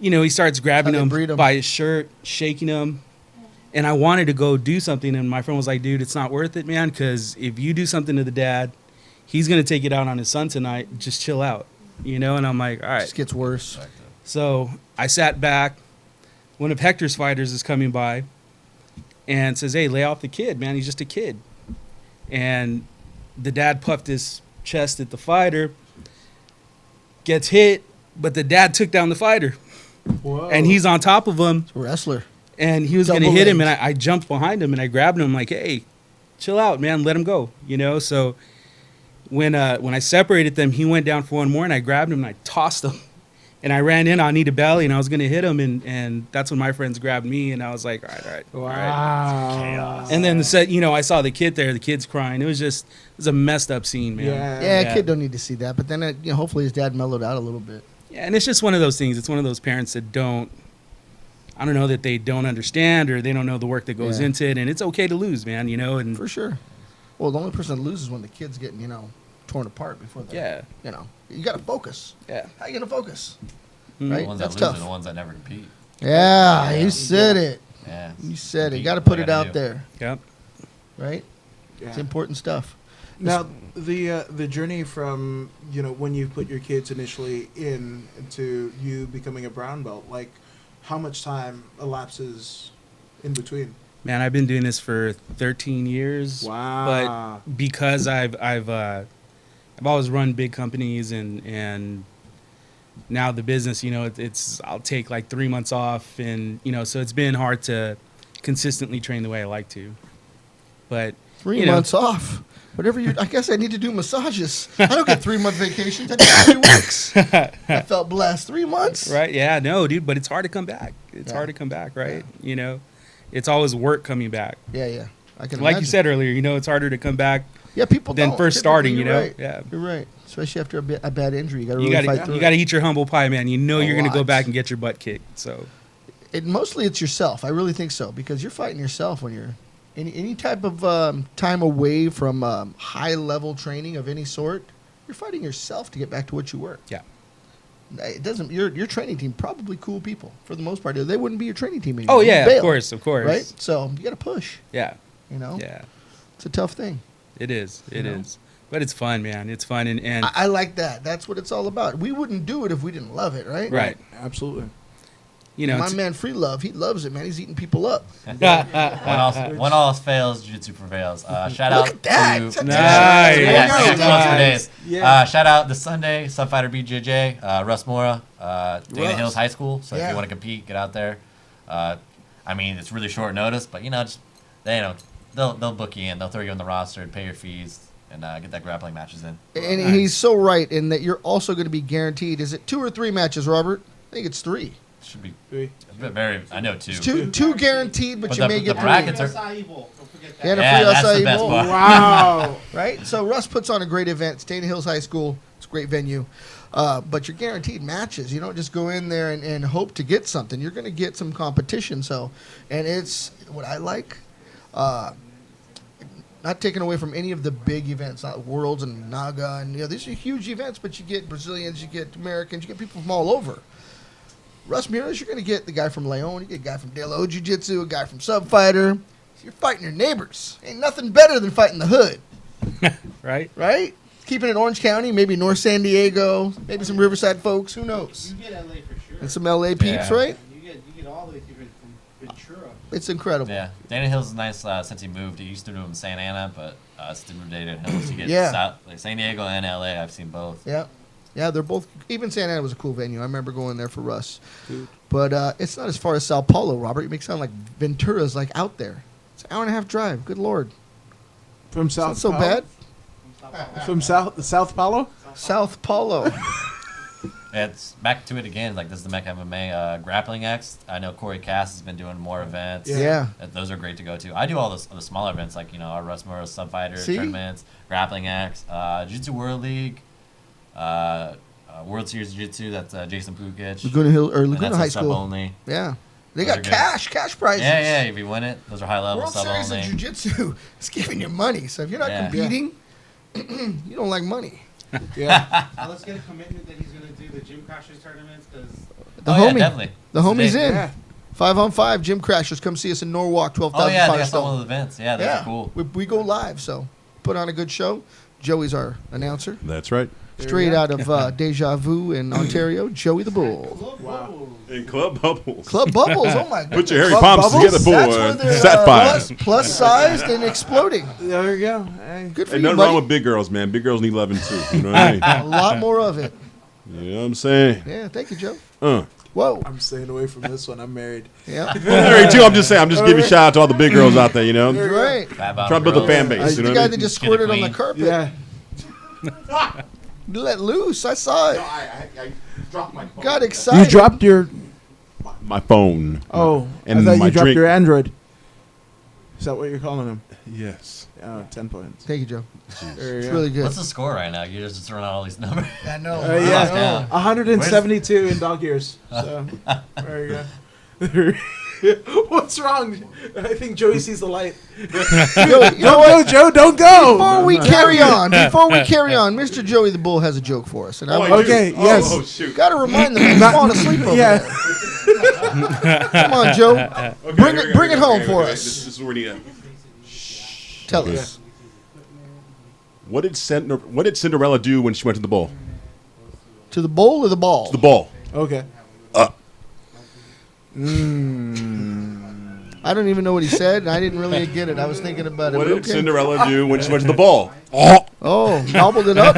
he starts grabbing How they him breed 'em. by his shirt, shaking him. And I wanted to go do something, and my friend was like, dude, it's not worth it, man, because if you do something to the dad, he's going to take it out on his son tonight. Just chill out, And I'm like, all right. just gets worse. So I sat back. One of Hector's fighters is coming by and says, hey, lay off the kid, man. He's just a kid. And the dad puffed his chest at the fighter, gets hit, but the dad took down the fighter. Whoa. And he's on top of him. It's a wrestler. And he was going to Double hit him, and legs. I jumped behind him, and I grabbed him. I'm like, hey, chill out, man. Let him go, So when I separated them, he went down for one more, and I grabbed him, and I tossed him. And I ran in on knee to belly, and I was going to hit him, and that's when my friends grabbed me, and I was like, all right. Wow. All right. And then I saw the kid there, the kid's crying. It was a messed up scene, man. Yeah. Yeah, kid don't need to see that. But then, hopefully his dad mellowed out a little bit. Yeah, and it's just one of those things. It's one of those parents that that they don't understand or they don't know the work that goes Yeah. into it, and it's okay to lose, man, and For sure. Well, the only person that loses is when the kid's getting, torn apart before they, yeah, you got to focus. yeah. How you going to focus? Mhm. Right? The ones That's that lose tough. are the ones that never compete. Yeah, you said it. Yeah. You said it. Compete, You got to put what it I out gotta do. there, Yep. right? Yeah. It's important stuff. Now, the journey from when you put your kids initially into you becoming a brown belt, like how much time elapses in between? Man, I've been doing this for 13 years. Wow. But because I've always run big companies and now the business, it's I'll take like 3 months off, and so it's been hard to consistently train the way I like to. But 3 months off. Whatever I guess I need to do massages. I don't get 3 month vacations. I do 3 weeks. I felt blessed. 3 months. Right? Yeah, no, dude, but it's hard to come back. It's Yeah. hard to come back, right? It's always work coming back. Yeah. I can Like you imagine. said earlier, it's harder to come back Yeah, people than don't. first Typically, starting, you're right. Yeah. You're right. Especially after a bad injury. You got to You really got fight through you it. got to eat your humble pie, man. You know A you're going to go lot. back and get your butt kicked. So, Mostly it's yourself. I really think so, because you're fighting yourself when you're any type of time away from high level training of any sort. You're fighting yourself to get back to what you were. yeah. It doesn't. Your training team probably cool people for the most part. They wouldn't be your training team anymore. Oh You'd yeah, bail, of course. Right. So you got to push. Yeah. You know. Yeah. It's a tough thing. It is. It is. But it's fun, man. It's fun, and I like that. That's what it's all about. We wouldn't do it if we didn't love it, right? right. Absolutely. You know, My man Free Love, he loves it, man. He's eating people up. When all else fails, jiu-jitsu prevails. Shout out at that. to Nice. I got quotes for Nice. days. Yeah. Shout out this Sunday, Subfighter BJJ, Russ Mora, Dana Russ. Hills High School. So if Yeah. you want to compete, get out there. I mean, it's really short notice, but just they'll book you in, they'll throw you on the roster, pay your fees, and get that grappling matches in. And he's so right in that you're also going to be guaranteed. Is it 2 or 3 matches, Robert? I think it's 3. Should be Three. I know 2. It's two guaranteed, but But you may the get 3. brackets are. Acai Bowl. Don't forget that. Yeah, and a Yeah, free that's the acai best bowl. part. Wow. Right? So Russ puts on a great event. It's Dana Hills High School. It's a great venue. But you're guaranteed matches. You don't just go in there and hope to get something. You're going to get some competition. And it's what I like. Not taken away from any of the big events, not Worlds and Naga. And these are huge events, but you get Brazilians, you get Americans, you get people from all over. Russ Mures, you're going to get the guy from Leon, you get a guy from De La Jiu-Jitsu, a guy from Subfighter. You're fighting your neighbors. Ain't nothing better than fighting the hood. right? Right? Keeping it Orange County, maybe North San Diego, maybe some Riverside folks, who knows? You get LA for sure. And some LA peeps, Yeah. right? You get all the way through from Ventura. It's incredible. Yeah, Dana Hills is nice since he moved. He used to do in Santa Ana, but since he moved to Dana Hills, you get Yeah. San Diego and LA. I've seen both. Yeah. Yeah, they're both, even Santa Ana was a cool venue. I remember going there for Russ. But it's not as far as Sao Paulo, Robert. You make it sound like Ventura's like out there. It's an hour and a half drive. Good Lord. From It's not South so Paulo? bad. From South Paulo? South Paulo. It's back to it again. Like this is the Mecca MMA Grappling X. I know Corey Cass has been doing more events. Yeah. Those are great to go to. I do all the smaller events like our Russ Murrow Subfighter See? tournaments, Grappling X, Jiu-Jitsu World League, World Series Jiu-Jitsu. That's Jason Pukic. Laguna Hill or And Laguna that's High a sub School. only. Yeah. They Those got are good. cash prizes. Yeah. If you win it, those are high level World sub Series only. of Jiu-Jitsu is giving you money. So if you're not Yeah. competing, you don't like money. Yeah. Now let's get a commitment that he's going to do the Gym Crashers tournaments because The Oh, homie. yeah, definitely. The homie's Today. in. Yeah. 5-on-5 Gym Crashers. Come see us in Norwalk, 12,000 Oh yeah, they got some Firestone. of the events. Yeah, those are cool. We go live, so put on a good show. Joey's our announcer. That's right. Straight out of Deja Vu in Ontario, Joey the Bull. In Club Bubbles. Club Bubbles, oh my god. Put your hairy Club palms Bubbles? together, That's where boy. they're Sat five. plus sized and exploding. There you go. Hey. Good for Ain't you, nothing buddy. wrong with big girls, man. Big girls need loving too. You know what I mean? A lot more of it. You know what I'm saying? Yeah, thank you, Joe. Uh. Whoa. I'm staying away from this one. I'm married. Yeah. Hey, too, I'm just saying. I'm just giving shout out to all the big girls out there. You know, That's right. Fat trying to Bottom build a Bros. fan base. You know The what guy I that mean? just Get it squirted on the clean. carpet. Yeah. Let loose. I saw it. I dropped my phone. Got excited. You dropped your. My phone. Oh, And I thought my you dropped drink. your Android. Is that what you're calling him? Yes. 10 points. Thank you, Joe. There you It's go. really good. What's the score right now? You're just throwing out all these numbers. I know. Yeah. down. 172 in dog years. So there you go. What's wrong? I think Joey sees the light. Yo, you know Don't what? go, Joe. Don't go. Before we carry on, Mr. Joey the Bull has a joke for us. And I Okay, yes. Oh, shoot. got to remind them he's falling asleep over Yeah. there. Come on, Joe. Okay, Bring it home for okay. us. This is where we need it. Tell Okay. us. What did Cinderella do when she went to the bowl? To the bowl or the ball? To the ball. Okay. I don't even know what he said, and I didn't really get it. I was thinking about it. What but did okay. Cinderella do when she went to the ball? Oh, gobbled it up?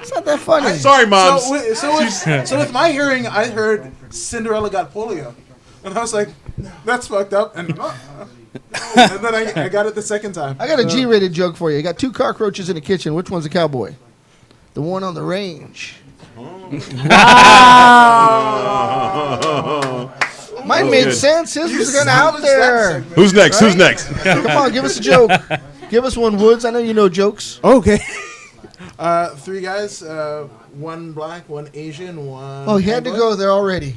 It's not that funny. Sorry, moms. So with my hearing, I heard Cinderella got polio, and I was like, "That's fucked up." And then I got it the second time. I got a G-rated joke for you. You got 2 cockroaches in the kitchen. Which one's a cowboy? The one on the range. Mine made good. sense. His was going salvaged out that there. segment. Who's next? Who's Right? next? Come on, give us a joke. Give us one, Woods. I know you know jokes. Okay. 3 guys, 1 black, 1 Asian, 1. Oh, he had to Anglo. go there already.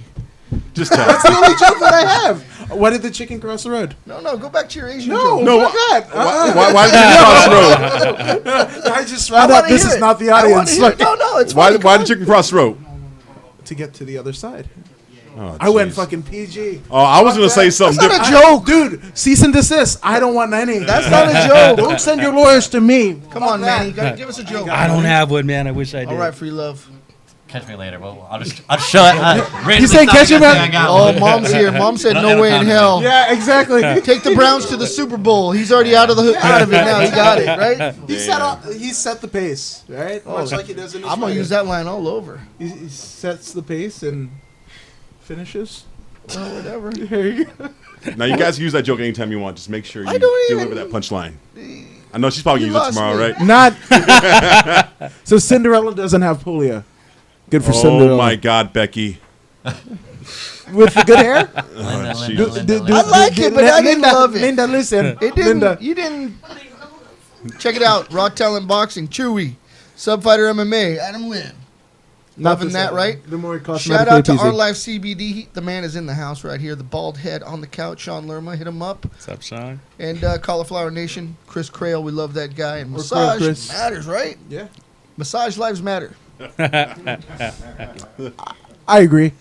Just tell. That's the only joke that I have. Why did the chicken cross the road? No, go back to your Asian No, joke. No, fuck that. Why did you cross the road? I just found I out wanna this hear is it. not the I wanna audience. hear it. No, it's Why funny. did you cross the road? To get to the other side. Oh, I went jeez. fucking PG. Oh, I was gonna say something That's different. not a joke. Dude, cease and desist. I don't want any. That's not a joke. Don't send your lawyers to me. Come on, man. You gotta give us a joke. I don't have one, man. I wish I did. All right, free love. Catch me later. Well, I'll show it. You saying catch him at- Oh, mom's here. Mom said no way in hell. Yeah, exactly. Take the Browns to the Super Bowl. He's already out of it now. He got it, right? He set the pace, right? Much like he does in his I'm going to use that line all over. He sets the pace and finishes. Oh, whatever. There you go. Now you guys can use that joke anytime you want. Just make sure you I don't deliver even- that punchline. I know she's probably You gonna use it lost tomorrow, me. right? Not. So Cinderella doesn't have polio. Good for Cinderella. Oh my God, Becky. With the good hair? Linda, Jesus. Linda, Linda, I Linda. like it, but I didn't love it. Linda, listen. It didn't. Linda. You didn't. Check it out. Raw Talent Boxing. Chewy. Subfighter MMA. Adam Lynn. Loving that, right? The more cosmetically Shout out to pleasing. Our Life CBD. The man is in the house right here. The bald head on the couch. Sean Lerma. Hit him up. What's up, Sean? And Cauliflower Nation. Chris Crail. We love that guy. And Or massage Chris. matters, right? Yeah. Massage lives matter. I agree.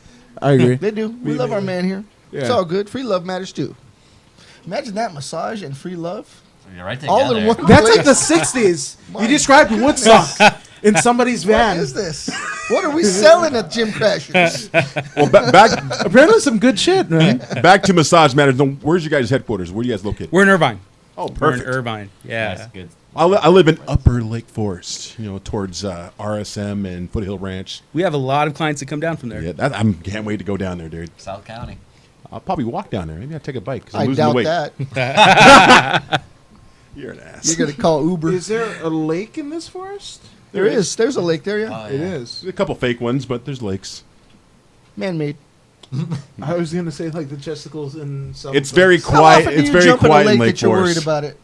They do. We love our man here. It's Yeah. all good. Free love matters too. Imagine that, massage and free love. You're right All together. in one That's place. like the 60s. My You described Woodstock in somebody's What van. is this? What are we selling at Gym Crashers? Well, back Apparently some good shit, man. back to Massage Matters. No, where's your guys' headquarters? Where are you guys located? We're in Irvine. Oh, We're in perfect. Irvine. Yeah. That's good. I live in Upper Lake Forest. Towards RSM and Foothill Ranch. We have a lot of clients that come down from there. Yeah, can't wait to go down there, dude. South County. I'll probably walk down there. Maybe I'll take a bike because I I'm losing the doubt weight. that. You're an ass. You're gonna call Uber. Is there a lake in this forest? There is. There's a lake there, yeah. Oh, It yeah. is. There's a couple fake ones, but there's lakes. Man-made. I was gonna say like the chesticles in some. It's very How quiet. often do It's you very jump in a quiet lake in Lake that you're worried Forest. about it?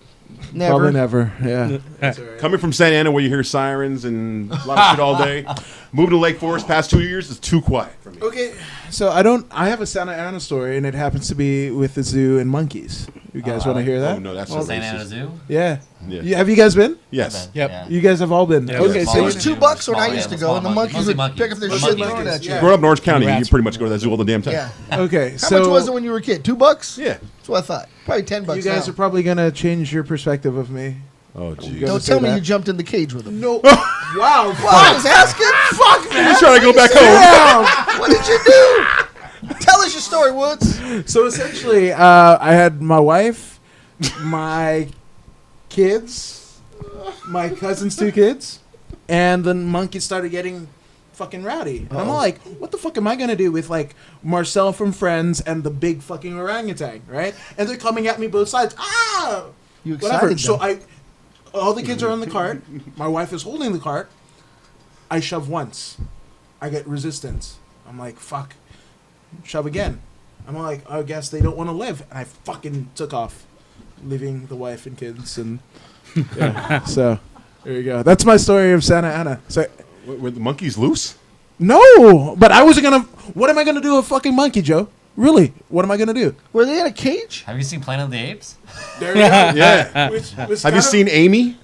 Never. Probably never. Yeah. That's all right. Coming from Santa Ana, where you hear sirens and a lot of shit all day, moving to Lake Forest past 2 years is too quiet for me. Okay, so I have a Santa Ana story, and it happens to be with the zoo and monkeys. You guys want to hear that? Oh no, that's Well, so Santa Ana racist. Zoo? Yeah. Yeah. Have you guys been? Yes. Yep. Yeah. You guys have all been. Yeah, Okay, yeah. so It was $2 when I Small used to animals, go, and the small monkeys Mostly would pick up their Mostly shit and monkeys. throw it at you. Yeah. Growing up in Orange County, you Rats. pretty much go to that zoo all the damn time. Yeah. okay, How so much was it when you were a kid? $2? Yeah. That's what I thought. Probably $10 you guys now. are probably gonna change your perspective of me. Oh, Go- geez. Don't say tell me that. you jumped in the cage with him. No. wow. I was asking. Fuck, man. He's trying to go back home. What did you do? Tell us your story, Woods. So essentially, I had my wife, my kids, my cousin's 2 kids, and the monkeys started getting fucking rowdy. And I'm like, what the fuck am I gonna do with like Marcel from Friends and the big fucking orangutan, right? And they're coming at me both sides. Ah, You whatever. excited So them. all the kids are on the cart. My wife is holding the cart. I shove once. I get resistance. I'm like, fuck. Shove again. I'm like, I guess they don't want to live. And I fucking took off, leaving the wife and kids. And yeah, so there you go. That's my story of Santa Ana. So Were the monkeys loose? no, but I wasn't gonna. What am I gonna do with a fucking monkey, Joe? Really? What am I gonna do? Were they in a cage? Have you seen Planet of the Apes? There you go. Yeah. Have you seen Amy?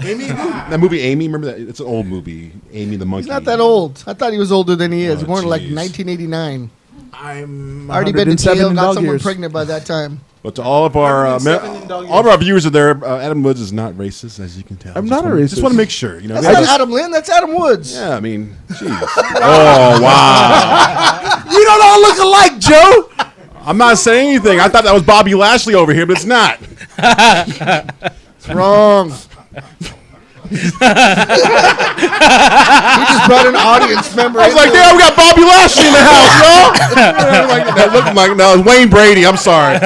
Amy? That movie Amy? Remember that? It's an old movie. Amy the monkey. He's not that old. I thought he was older than he is. Oh, Born in like jeez. 1989. I'm Already been to 107 jail, in got dog someone years. pregnant by that time. But to all of our 107 in dog all of years. our viewers are there, Adam Woods is not racist, as you can tell. I'm Just not a wanna- racist. Just want to make sure. You know. That's I not just- Adam Lynn. That's Adam Woods. yeah, I mean, jeez. Oh wow. You don't all look alike, Joe. I'm not saying anything. I thought that was Bobby Lashley over here, but it's not. It's wrong. He just brought an audience member. I was like, into damn, we got Bobby Lashley in the house, yo. Like, that looked like no, it was Wayne Brady. I'm sorry. it.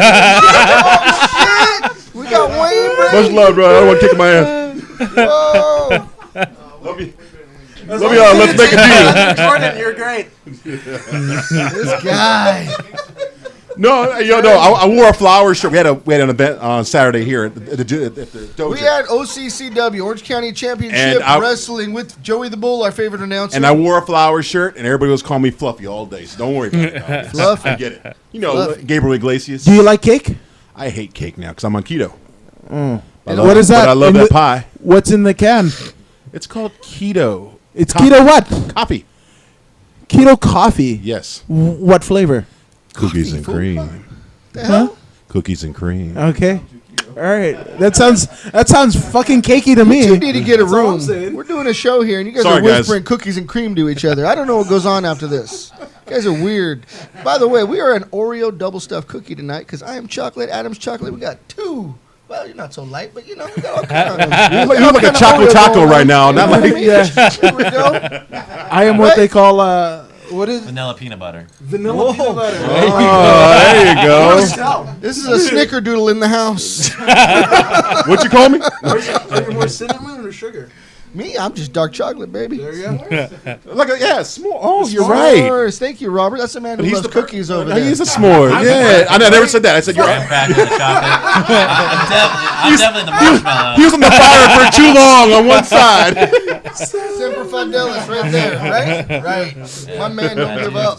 We got Wayne Brady. Much love, bro. I don't want to kick my ass. Whoa. Let me let's make a deal. Jordan, you're great. This guy. No, I wore a flower shirt. We had an event on Saturday here at the dojo. We had OCCW, Orange County Championship And I- Wrestling with Joey the Bull, our favorite announcer. and I wore a flower shirt, and everybody was calling me Fluffy all day. So don't worry about it. No. Fluffy. I get it. You know, Fluffy. Gabriel Iglesias. Do you like cake? I hate cake now because I'm on keto. What is that? But I love In that the- pie. What's in the can? It's called keto. It's keto what? Coffee. Keto coffee. Yes. What flavor? Cookies and cream. The hell? Cookies and cream. Okay. All right. That sounds fucking cakey to me. You need to get a That's all I'm room. saying. We're doing a show here, and you guys Sorry, are whispering cookies and cream to each other. I don't know what goes on after this. You guys are weird. By the way, we are an Oreo double stuffed cookie tonight because I am chocolate, Adam's chocolate. We got two. Well, you're not so light, but you know, we got all kinds of. You look like a chocolate taco right now. Not like Yeah. Here we go. I am what they call what is Vanilla peanut butter. vanilla peanut butter. Oh, there you go. This is a snickerdoodle in the house. What you call me? Are you more cinnamon or sugar? Me, I'm just dark chocolate, baby. There you go. Small. Oh, you're right. S'mores. Thank you, Robert. That's the man who loves cookies over there. He's a s'more. Yeah. I never said that. I said you're I'm cracking the chocolate. I'm definitely the marshmallow. He was on the fire for too long on one side. Semper Fidelis right there, right? Right. My man don't give up.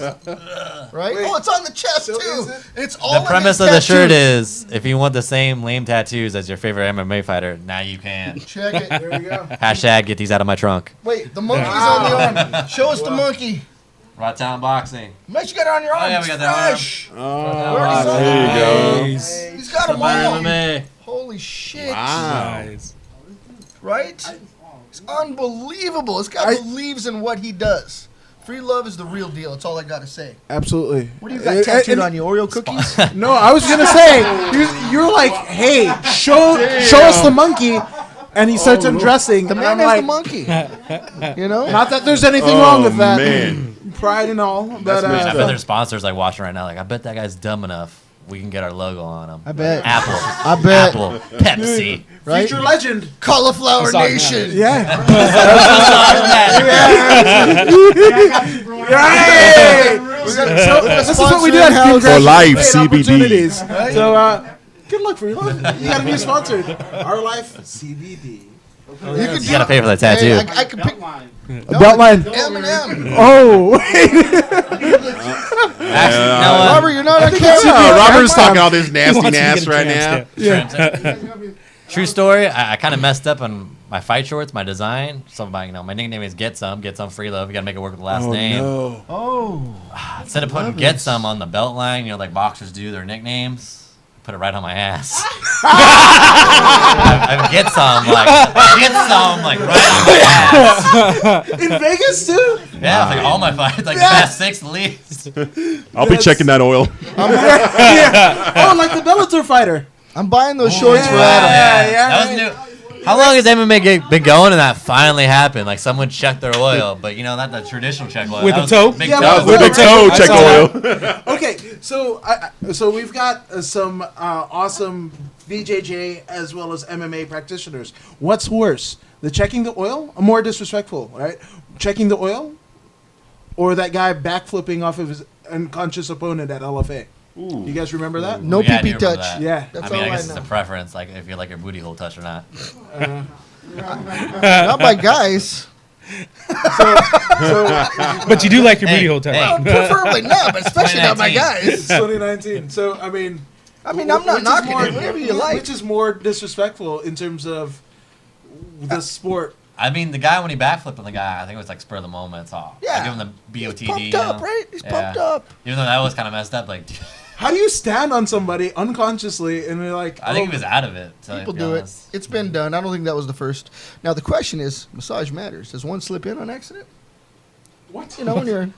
Right? Oh, it's on the chest, too. It's all The premise of the shirt is, if you want the same lame tattoos as your favorite MMA fighter, now you can. Check it. There we go. Hashtag get these out of my trunk. Wait, the monkey's on the arm. Show us the monkey. Right Town Boxing. Make sure you got it on your arm. Oh, yeah, we It's got that fresh. Oh, there you go. He's got them Somebody all. MMA. Holy shit. Wow. Nice. Right? It's unbelievable. This guy believes in what he does. Free love is the real deal. That's all I got to say. Absolutely. What do you got tattooed on you? Oreo cookies? No, I was gonna say you're like, hey, show us the monkey, and he starts undressing. The and man I'm is like, the monkey. You know? not that there's anything wrong with that. Man. Pride and all, but I bet their sponsors like watching right now. Like, I bet that guy's dumb enough. We can get our logo on him. I bet. Apple. I bet. Apple. Pepsi. Right? future legend. Cauliflower Nation. Yeah. Right. So this is what we do at House. For life, Great CBD. opportunities. So good luck for you. You got a new sponsor. Our Life CBD. You can You gotta pay for that tattoo. Hey, I can pick Beltline. Eminem. Oh. Actually, you know what? Robert, you're not on camera. Robert's talking all this nasty ass right now. True story. I kind of messed up on my fight shorts, my design. So my nickname is Get Some Free Love. You gotta make it work with the last name. No. Oh. Instead of putting Get Some on the belt line, like boxers do their nicknames, put it right on my ass. I get some right on my ass. In Vegas too? Yeah, like all my fights, like the past 6 at least. I'll be checking that oil. Yeah. Oh, like the Bellator fighter. I'm buying those shorts for yeah. Adam. That was new. How long has MMA been going and that finally happened? Like someone checked their oil, but not the traditional check oil. With That the was toe? Big Yeah, toe. With the toe, check saw oil. Okay, so we've got some awesome BJJ as well as MMA practitioners. What's worse, the checking the oil, or more disrespectful, right? Checking the oil, or that guy backflipping off of his unconscious opponent at LFA? You guys remember that? No Yeah, I do pee-pee remember touch. that. Yeah. That's I all guess I it's know. a preference, like if you like your booty hole touched or not. Not by guys. But you do like your booty hole touch. Hey. Preferably not, but especially not by 2019. guys. 2019. So I mean, I'm not which is knocking more- it. Whatever you like. Which is more disrespectful in terms of the sport? I mean, the guy when he backflipped on the guy, I think it was like spur of the moment. So I Yeah. give him the He's BOTD. pumped up, right? He's pumped up. Even though that was kind of messed up, like How do you stand on somebody unconsciously and you're like, I think he was out of it. To People be do it. honest. It's been done. I don't think that was the first. Now the question is, massage matters. Does one slip in on accident? what? You know, when you're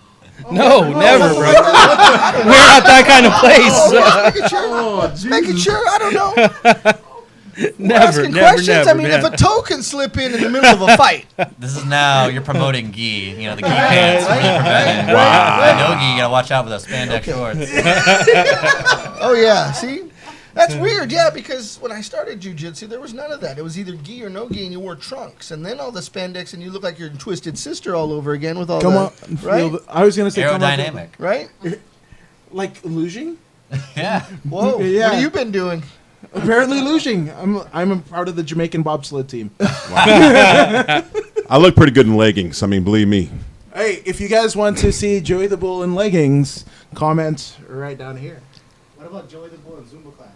No, never, bro. We're at that kind of place. making sure. Making sure. I don't know. Never, Asking never, questions. never. I mean, man. if a toe can slip in the middle of a fight, This is now you're promoting gi. The gi pants. Wow. No gi. You gotta watch out with those spandex shorts. oh yeah. See, that's weird. Yeah, because when I started jujitsu, there was none of that. It was either gi or no gi, and you wore trunks, and then all the spandex, and you look like your twisted sister all over again with all Come the on, right, I was gonna say come on, Aerodynamic. right. like luging. Yeah. Whoa, Yeah. what have you been doing? Apparently luging. I'm a part of the Jamaican bobsled team. I look pretty good in leggings. I mean, believe me. Hey, if you guys want to see Joey the Bull in leggings, comment right down here. What about Joey the Bull in Zumba class?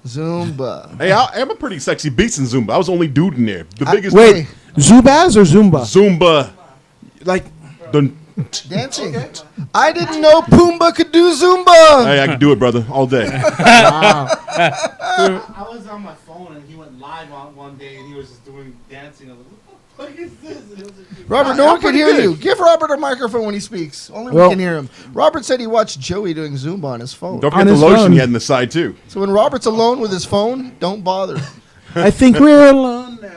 Zumba. Hey, I'm a pretty sexy beast in Zumba. I was the only dude in there. The biggest Wait, Zubaz or Zumba? Zumba. Like, The Dancing. I didn't know Pumbaa could do Zumba. Hey, I can do it, brother, all day. Wow. I was on my phone and he went live on one day and he was just doing dancing. I was like, what the fuck is this? And it was like, Robert, no one can hear you. Give Robert a microphone when he speaks. Only we Well- can hear him. Robert said he watched Joey doing Zumba on his phone. Don't On forget the his lotion phone. he had on the side, too. So when Robert's alone with his phone, don't bother. I think we're alone now.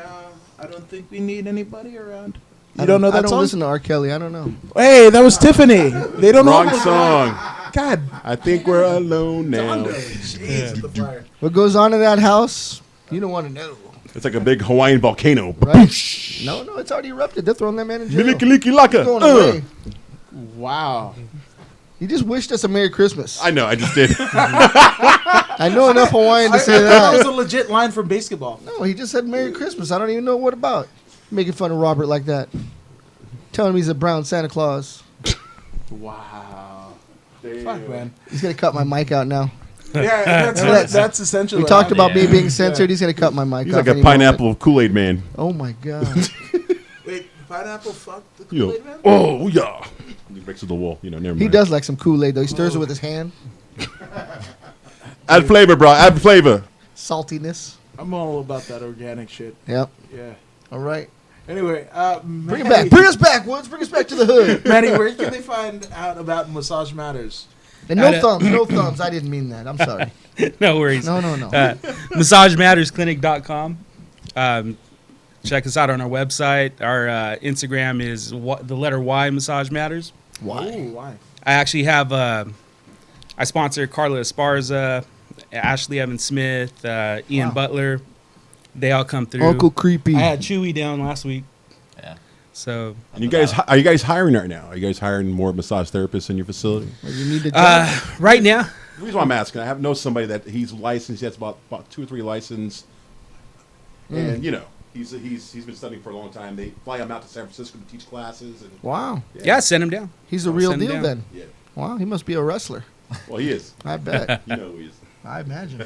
I don't think we need anybody around. You don't know that I don't song? listen to R. Kelly. I don't know. Hey, that was Tiffany. They don't Wrong know. song. God. I think we're alone now. Jeez, the fire. What goes on in that house, you don't want to know. It's like a big Hawaiian volcano. Right? No, it's already erupted. They're throwing that man in jail. Milikilikilaka. Going away. Wow. He just wished us a Merry Christmas. I know, I just did. I know enough Hawaiian to say That was that. a legit line from basketball. No, he just said Merry Christmas. I don't even know what about. Making fun of Robert like that. Telling him he's a brown Santa Claus. Wow. Fuck, man. He's going to cut my mic out now. Yeah, that's essentially We what talked happened. about me being censored. He's going to cut my mic He's off like a any moment. pineapple Kool-Aid man. Oh, my God. Wait, pineapple fucked the Yo. Kool-Aid man? Oh, yeah. He breaks to the wall. Never mind. He does like some Kool-Aid, though. He stirs it with his hand. Add flavor, bro. Add flavor. Saltiness. I'm all about that organic shit. Yep. Yeah. All right. Anyway, Bring it back. Bring us back, Woods. Bring us back to the hood. Manny, where can they find out about Massage Matters? And no thumbs. No thumbs. I didn't mean that. I'm sorry. No worries. No. MassageMattersClinic.com. Check us out on our website. Our Instagram is the letter Y Massage Matters. Why? Ooh, why? I actually have I sponsor Carla Esparza, Ashley Evans Smith, Ian Wow. Butler. They all come through. Uncle Creepy. I had Chewy down last week, Yeah. so And you guys, are you guys hiring right now? Are you guys hiring more massage therapists in your facility? You need to job. right now, The reason why I'm asking, I know somebody that he's licensed. He has about 2 or 3 licensed, and you know he's been studying for a long time. They fly him out to San Francisco to teach classes. And Wow. yeah, send him down. He's a I'll real send him deal down. then. yeah, Wow. He must be a wrestler. well he is. I bet. You know who he is. I imagine.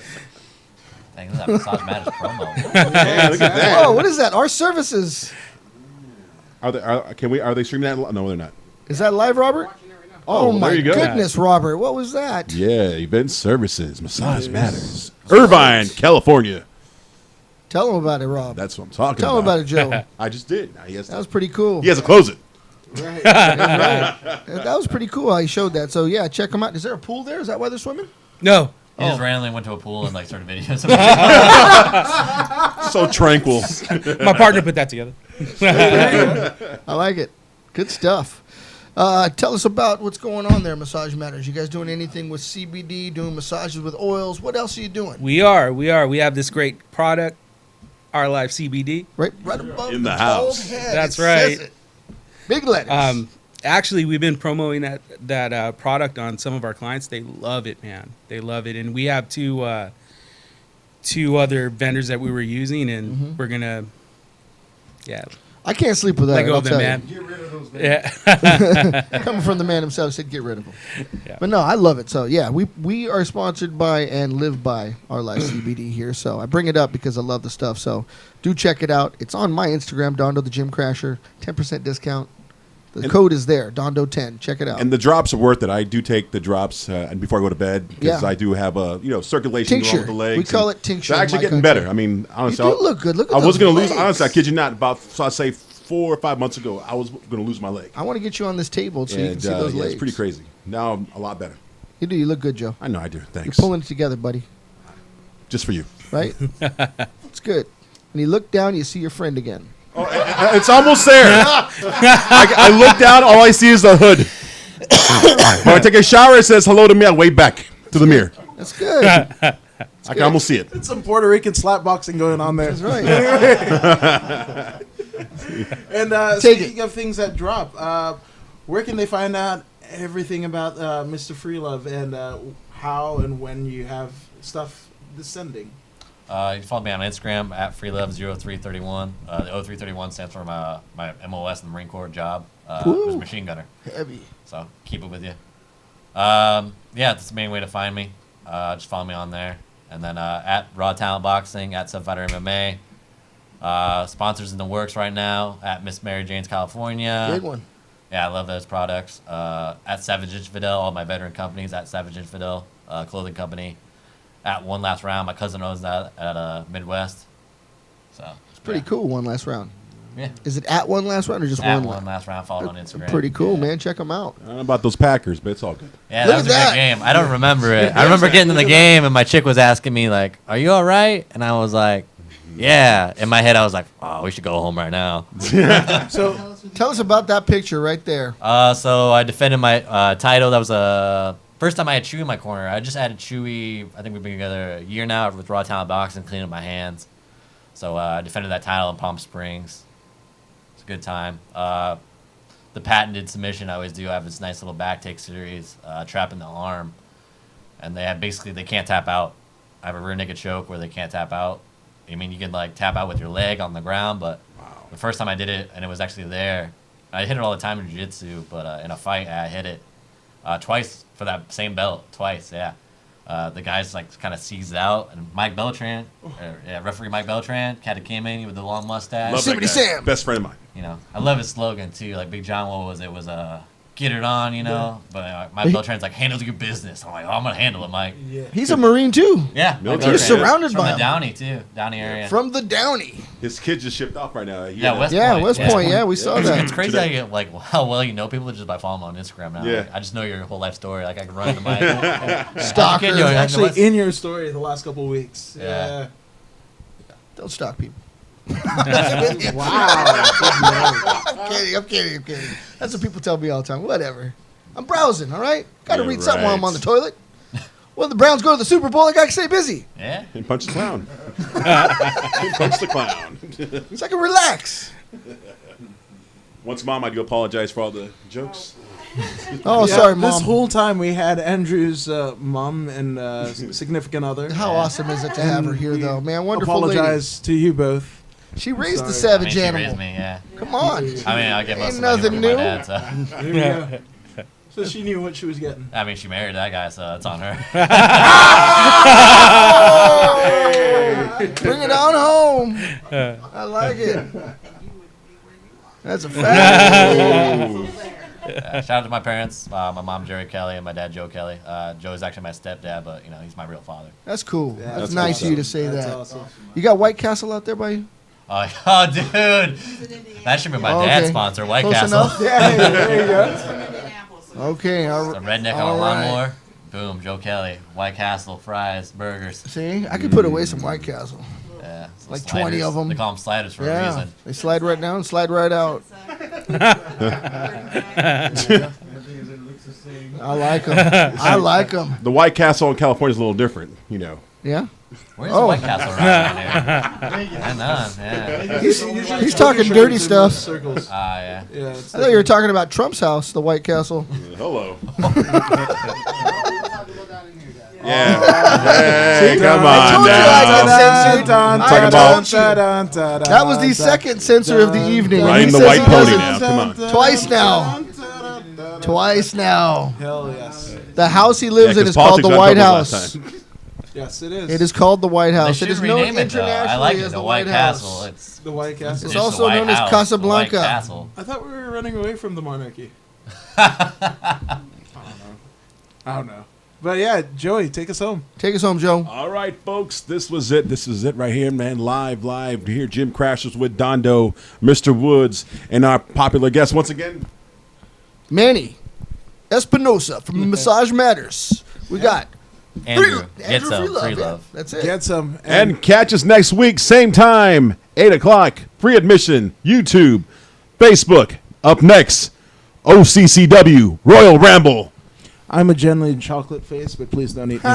Dang, this is that Massage Matters promo. Yeah, look at that. Oh, what is that? Our services. Are they streaming that? No, they're not. Is that live, Robert? Oh, well, my there you go. goodness, Robert. What was that? Yeah, event services, massage matters. Irvine, California. Tell him about it, Rob. That's what I'm talking Tell him about. about it, Joe. I just did. Now he has That to, was pretty cool. he has to close it. Right. That was pretty cool how he showed that. So, yeah, check him out. Is there a pool there? Is that why they're swimming? No, He just randomly went to a pool and like started videos. So tranquil. my partner put that together. I like it. Good stuff. Tell us about what's going on there, Massage Matters. You guys doing anything with CBD, doing massages with oils? What else are you doing? We are. We have this great product, Our Life CBD. Right above In the bald house. head, That's it says right. it. Big letters. Actually, we've been promoting that product on some of our clients. They love it, man. They love it, and we have two other vendors that we were using, and we're gonna, I can't sleep without let it. go I'll of them, tell you. man. get rid of those. Yeah. Coming from the man himself, said get rid of them. Yeah. But no, I love it. So yeah, we are sponsored by and live by Our Life CBD here. So I bring it up because I love the stuff. So do check it out. It's on my Instagram, Dondo the Gym Crasher. 10% discount. The code is there, Dondo10. Check it out. And the drops are worth it. I do take the drops and before I go to bed because Yeah. I do have a circulation going on Tincture. with the legs. We call and it tincture They're in actually my getting country. better. I mean, you honestly, do look good. Look at I was going to lose. Honestly, I kid you not. About so I'd say 4 or 5 months ago, I was going to lose my leg. I want to get you on this table so you can And see those yeah, legs. it's pretty crazy. Now I'm a lot better. You do. You look good, Joe. I know I do. You're Thanks. pulling it together, buddy. Just for you. Right? It's good. And you look down, you see your friend again. It's almost there. I look down, all I see is the hood. When I take a shower, it says hello to me. I wave back to the mirror. That's good. I can almost see it. It's some Puerto Rican slap boxing going on there. That's right. And Take speaking of things that drop, where can they find out everything about Mr. Freelove and how and when you have stuff descending? You can follow me on Instagram at freelove0331. The 0331 stands for my MOS in the Marine Corps job. It was Ooh. machine gunner. Heavy. So keep it with you. Yeah, that's the main way to find me. Just follow me on there. And then at Raw Talent Boxing, at Subfighter MMA. Sponsors in the works right now at Miss Mary Jane's California. Big one. Yeah, I love those products. At Savage Infidel, all my veteran companies at Savage Infidel clothing company. At One Last Round, my cousin owns that at Midwest. So It's pretty cool. One last round. Yeah. Is it at One Last Round or just At one? One Last Round, followed on Instagram. Pretty cool, Yeah. man. Check them out. I don't know about those Packers, but it's all good. Yeah, Look that was at a that. good game. I don't remember it. I remember getting to the game and my chick was asking me like, "Are you all right?" And I was like, "Yeah." In my head, I was like, "Oh, we should go home right now." So Tell us about that picture right there. So I defended my title. That was first time I had Chewy in my corner. I just added Chewy. I think we've been together a year now with Raw Talent Boxing, cleaning up my hands. So I defended that title in Palm Springs. It's a good time. The patented submission I always do. I have this nice little back take series, trapping the arm, and they can't tap out. I have a rear naked choke where they can't tap out. I mean, you can like tap out with your leg on the ground, but the first time I did it, and it was actually there. I hit it all the time in jiu-jitsu, but in a fight, I hit it twice for that same belt. Twice, yeah. The guy's like kind of seized out, and Mike Beltran, referee Mike Beltran, came in with the long mustache. Love that Yosemite guy. Sam. Best friend of mine. You know, I love his slogan too. Like Big John, what was it? Was get it on, you know. But Mike Beltran's like, handle your business. I'm like, oh, I'm gonna handle it, Mike. He's a Marine too. Yeah, Military. Mike You're Beltran. surrounded From by the him. Downey too, Downey area. From the Downey. His kid just shipped off right now. Yeah, West Yeah, Point. West Point. Yeah, we saw It's that. crazy how, how well you know people just by following them on Instagram now. Yeah. Like, I just know your whole life story. Like I can run the mic. Stalker. Yo, actually what's- in your story the last couple of weeks. Yeah. Don't stalk people. Wow. I'm kidding. That's what people tell me all the time. Whatever. I'm browsing, all right? Got to Yeah, read something while I'm right. on the toilet. When the Browns go to the Super Bowl, I got to stay busy Yeah. And punch the clown. Punch the clown. so I can relax. Once, Mom, I do apologize for all the jokes. Oh, Yeah, sorry, This Mom. whole time we had Andrew's mom and significant other. How awesome is it to have her here, we though, man? Wonderful Apologize to you both. lady. She raised the sorry. savage she animal. raised me, yeah. Come on. I mean, I get most Ain't of the money nothing from new. my dad, so. Here we go. So she knew what she was getting. I mean, she married that guy, so that's on her. Bring it on home. I like it. That's a fact. Ooh. Shout out to my parents, my mom Jerry Kelly and my dad Joe Kelly. Joe is actually my stepdad, but he's my real father. That's cool. Yeah, that's that's nice of you to awesome. say That's that. awesome. You got White Castle out there by you? Oh, dude, that should be my Oh, dad's okay. sponsor, White Close Castle. enough? Yeah, there you go. Okay. A redneck on all a right. lawnmower. Boom, Joe Kelly, White Castle, fries, burgers. See, I could put away some White Castle. Yeah, some Like 20 sliders. of 'em. They call them sliders for a Yeah, reason. they slide right down, slide right out. I like them. I like them. The White Castle in California is a little different, Yeah. Where's Oh. the White Castle around here? I know, yeah. He's talking dirty stuff. Circles. Yeah. Yeah, it's I thought you were talking about Trump's house, the White Castle. Hello. Yeah. Come I on told you I now. get censored. Talk I about- told you. That was the second censor of the evening. and Riding he the says white he pony doesn't- now. Come on. Twice now. Twice now. Hell yes. The house he lives Yeah, in 'cause is called the politics White got doubled last House. time. Yes, it is. It is called the White They House. should It is known rename it though. internationally I like it, as the the White White Castle. House. It's the White Castle. It's just also the White known as House, Casablanca. The White Castle. I thought we were running away from the monarchy. I don't know. But yeah, Joey, take us home. Take us home, Joe. All right, folks, this was it. This is it right here, man. Live. Here, Jim Crashers with Dondo, Mr. Woods, and our popular guest once again. Manny Espinoza from Massage Matters. We got Andrew, get Andrew some Freelove, free yeah. love. That's it. Get some. And catch us next week, same time, 8 o'clock, free admission, YouTube, Facebook. Up next, OCCW, Royal Ramble. I'm a generally chocolate face, but please don't eat me.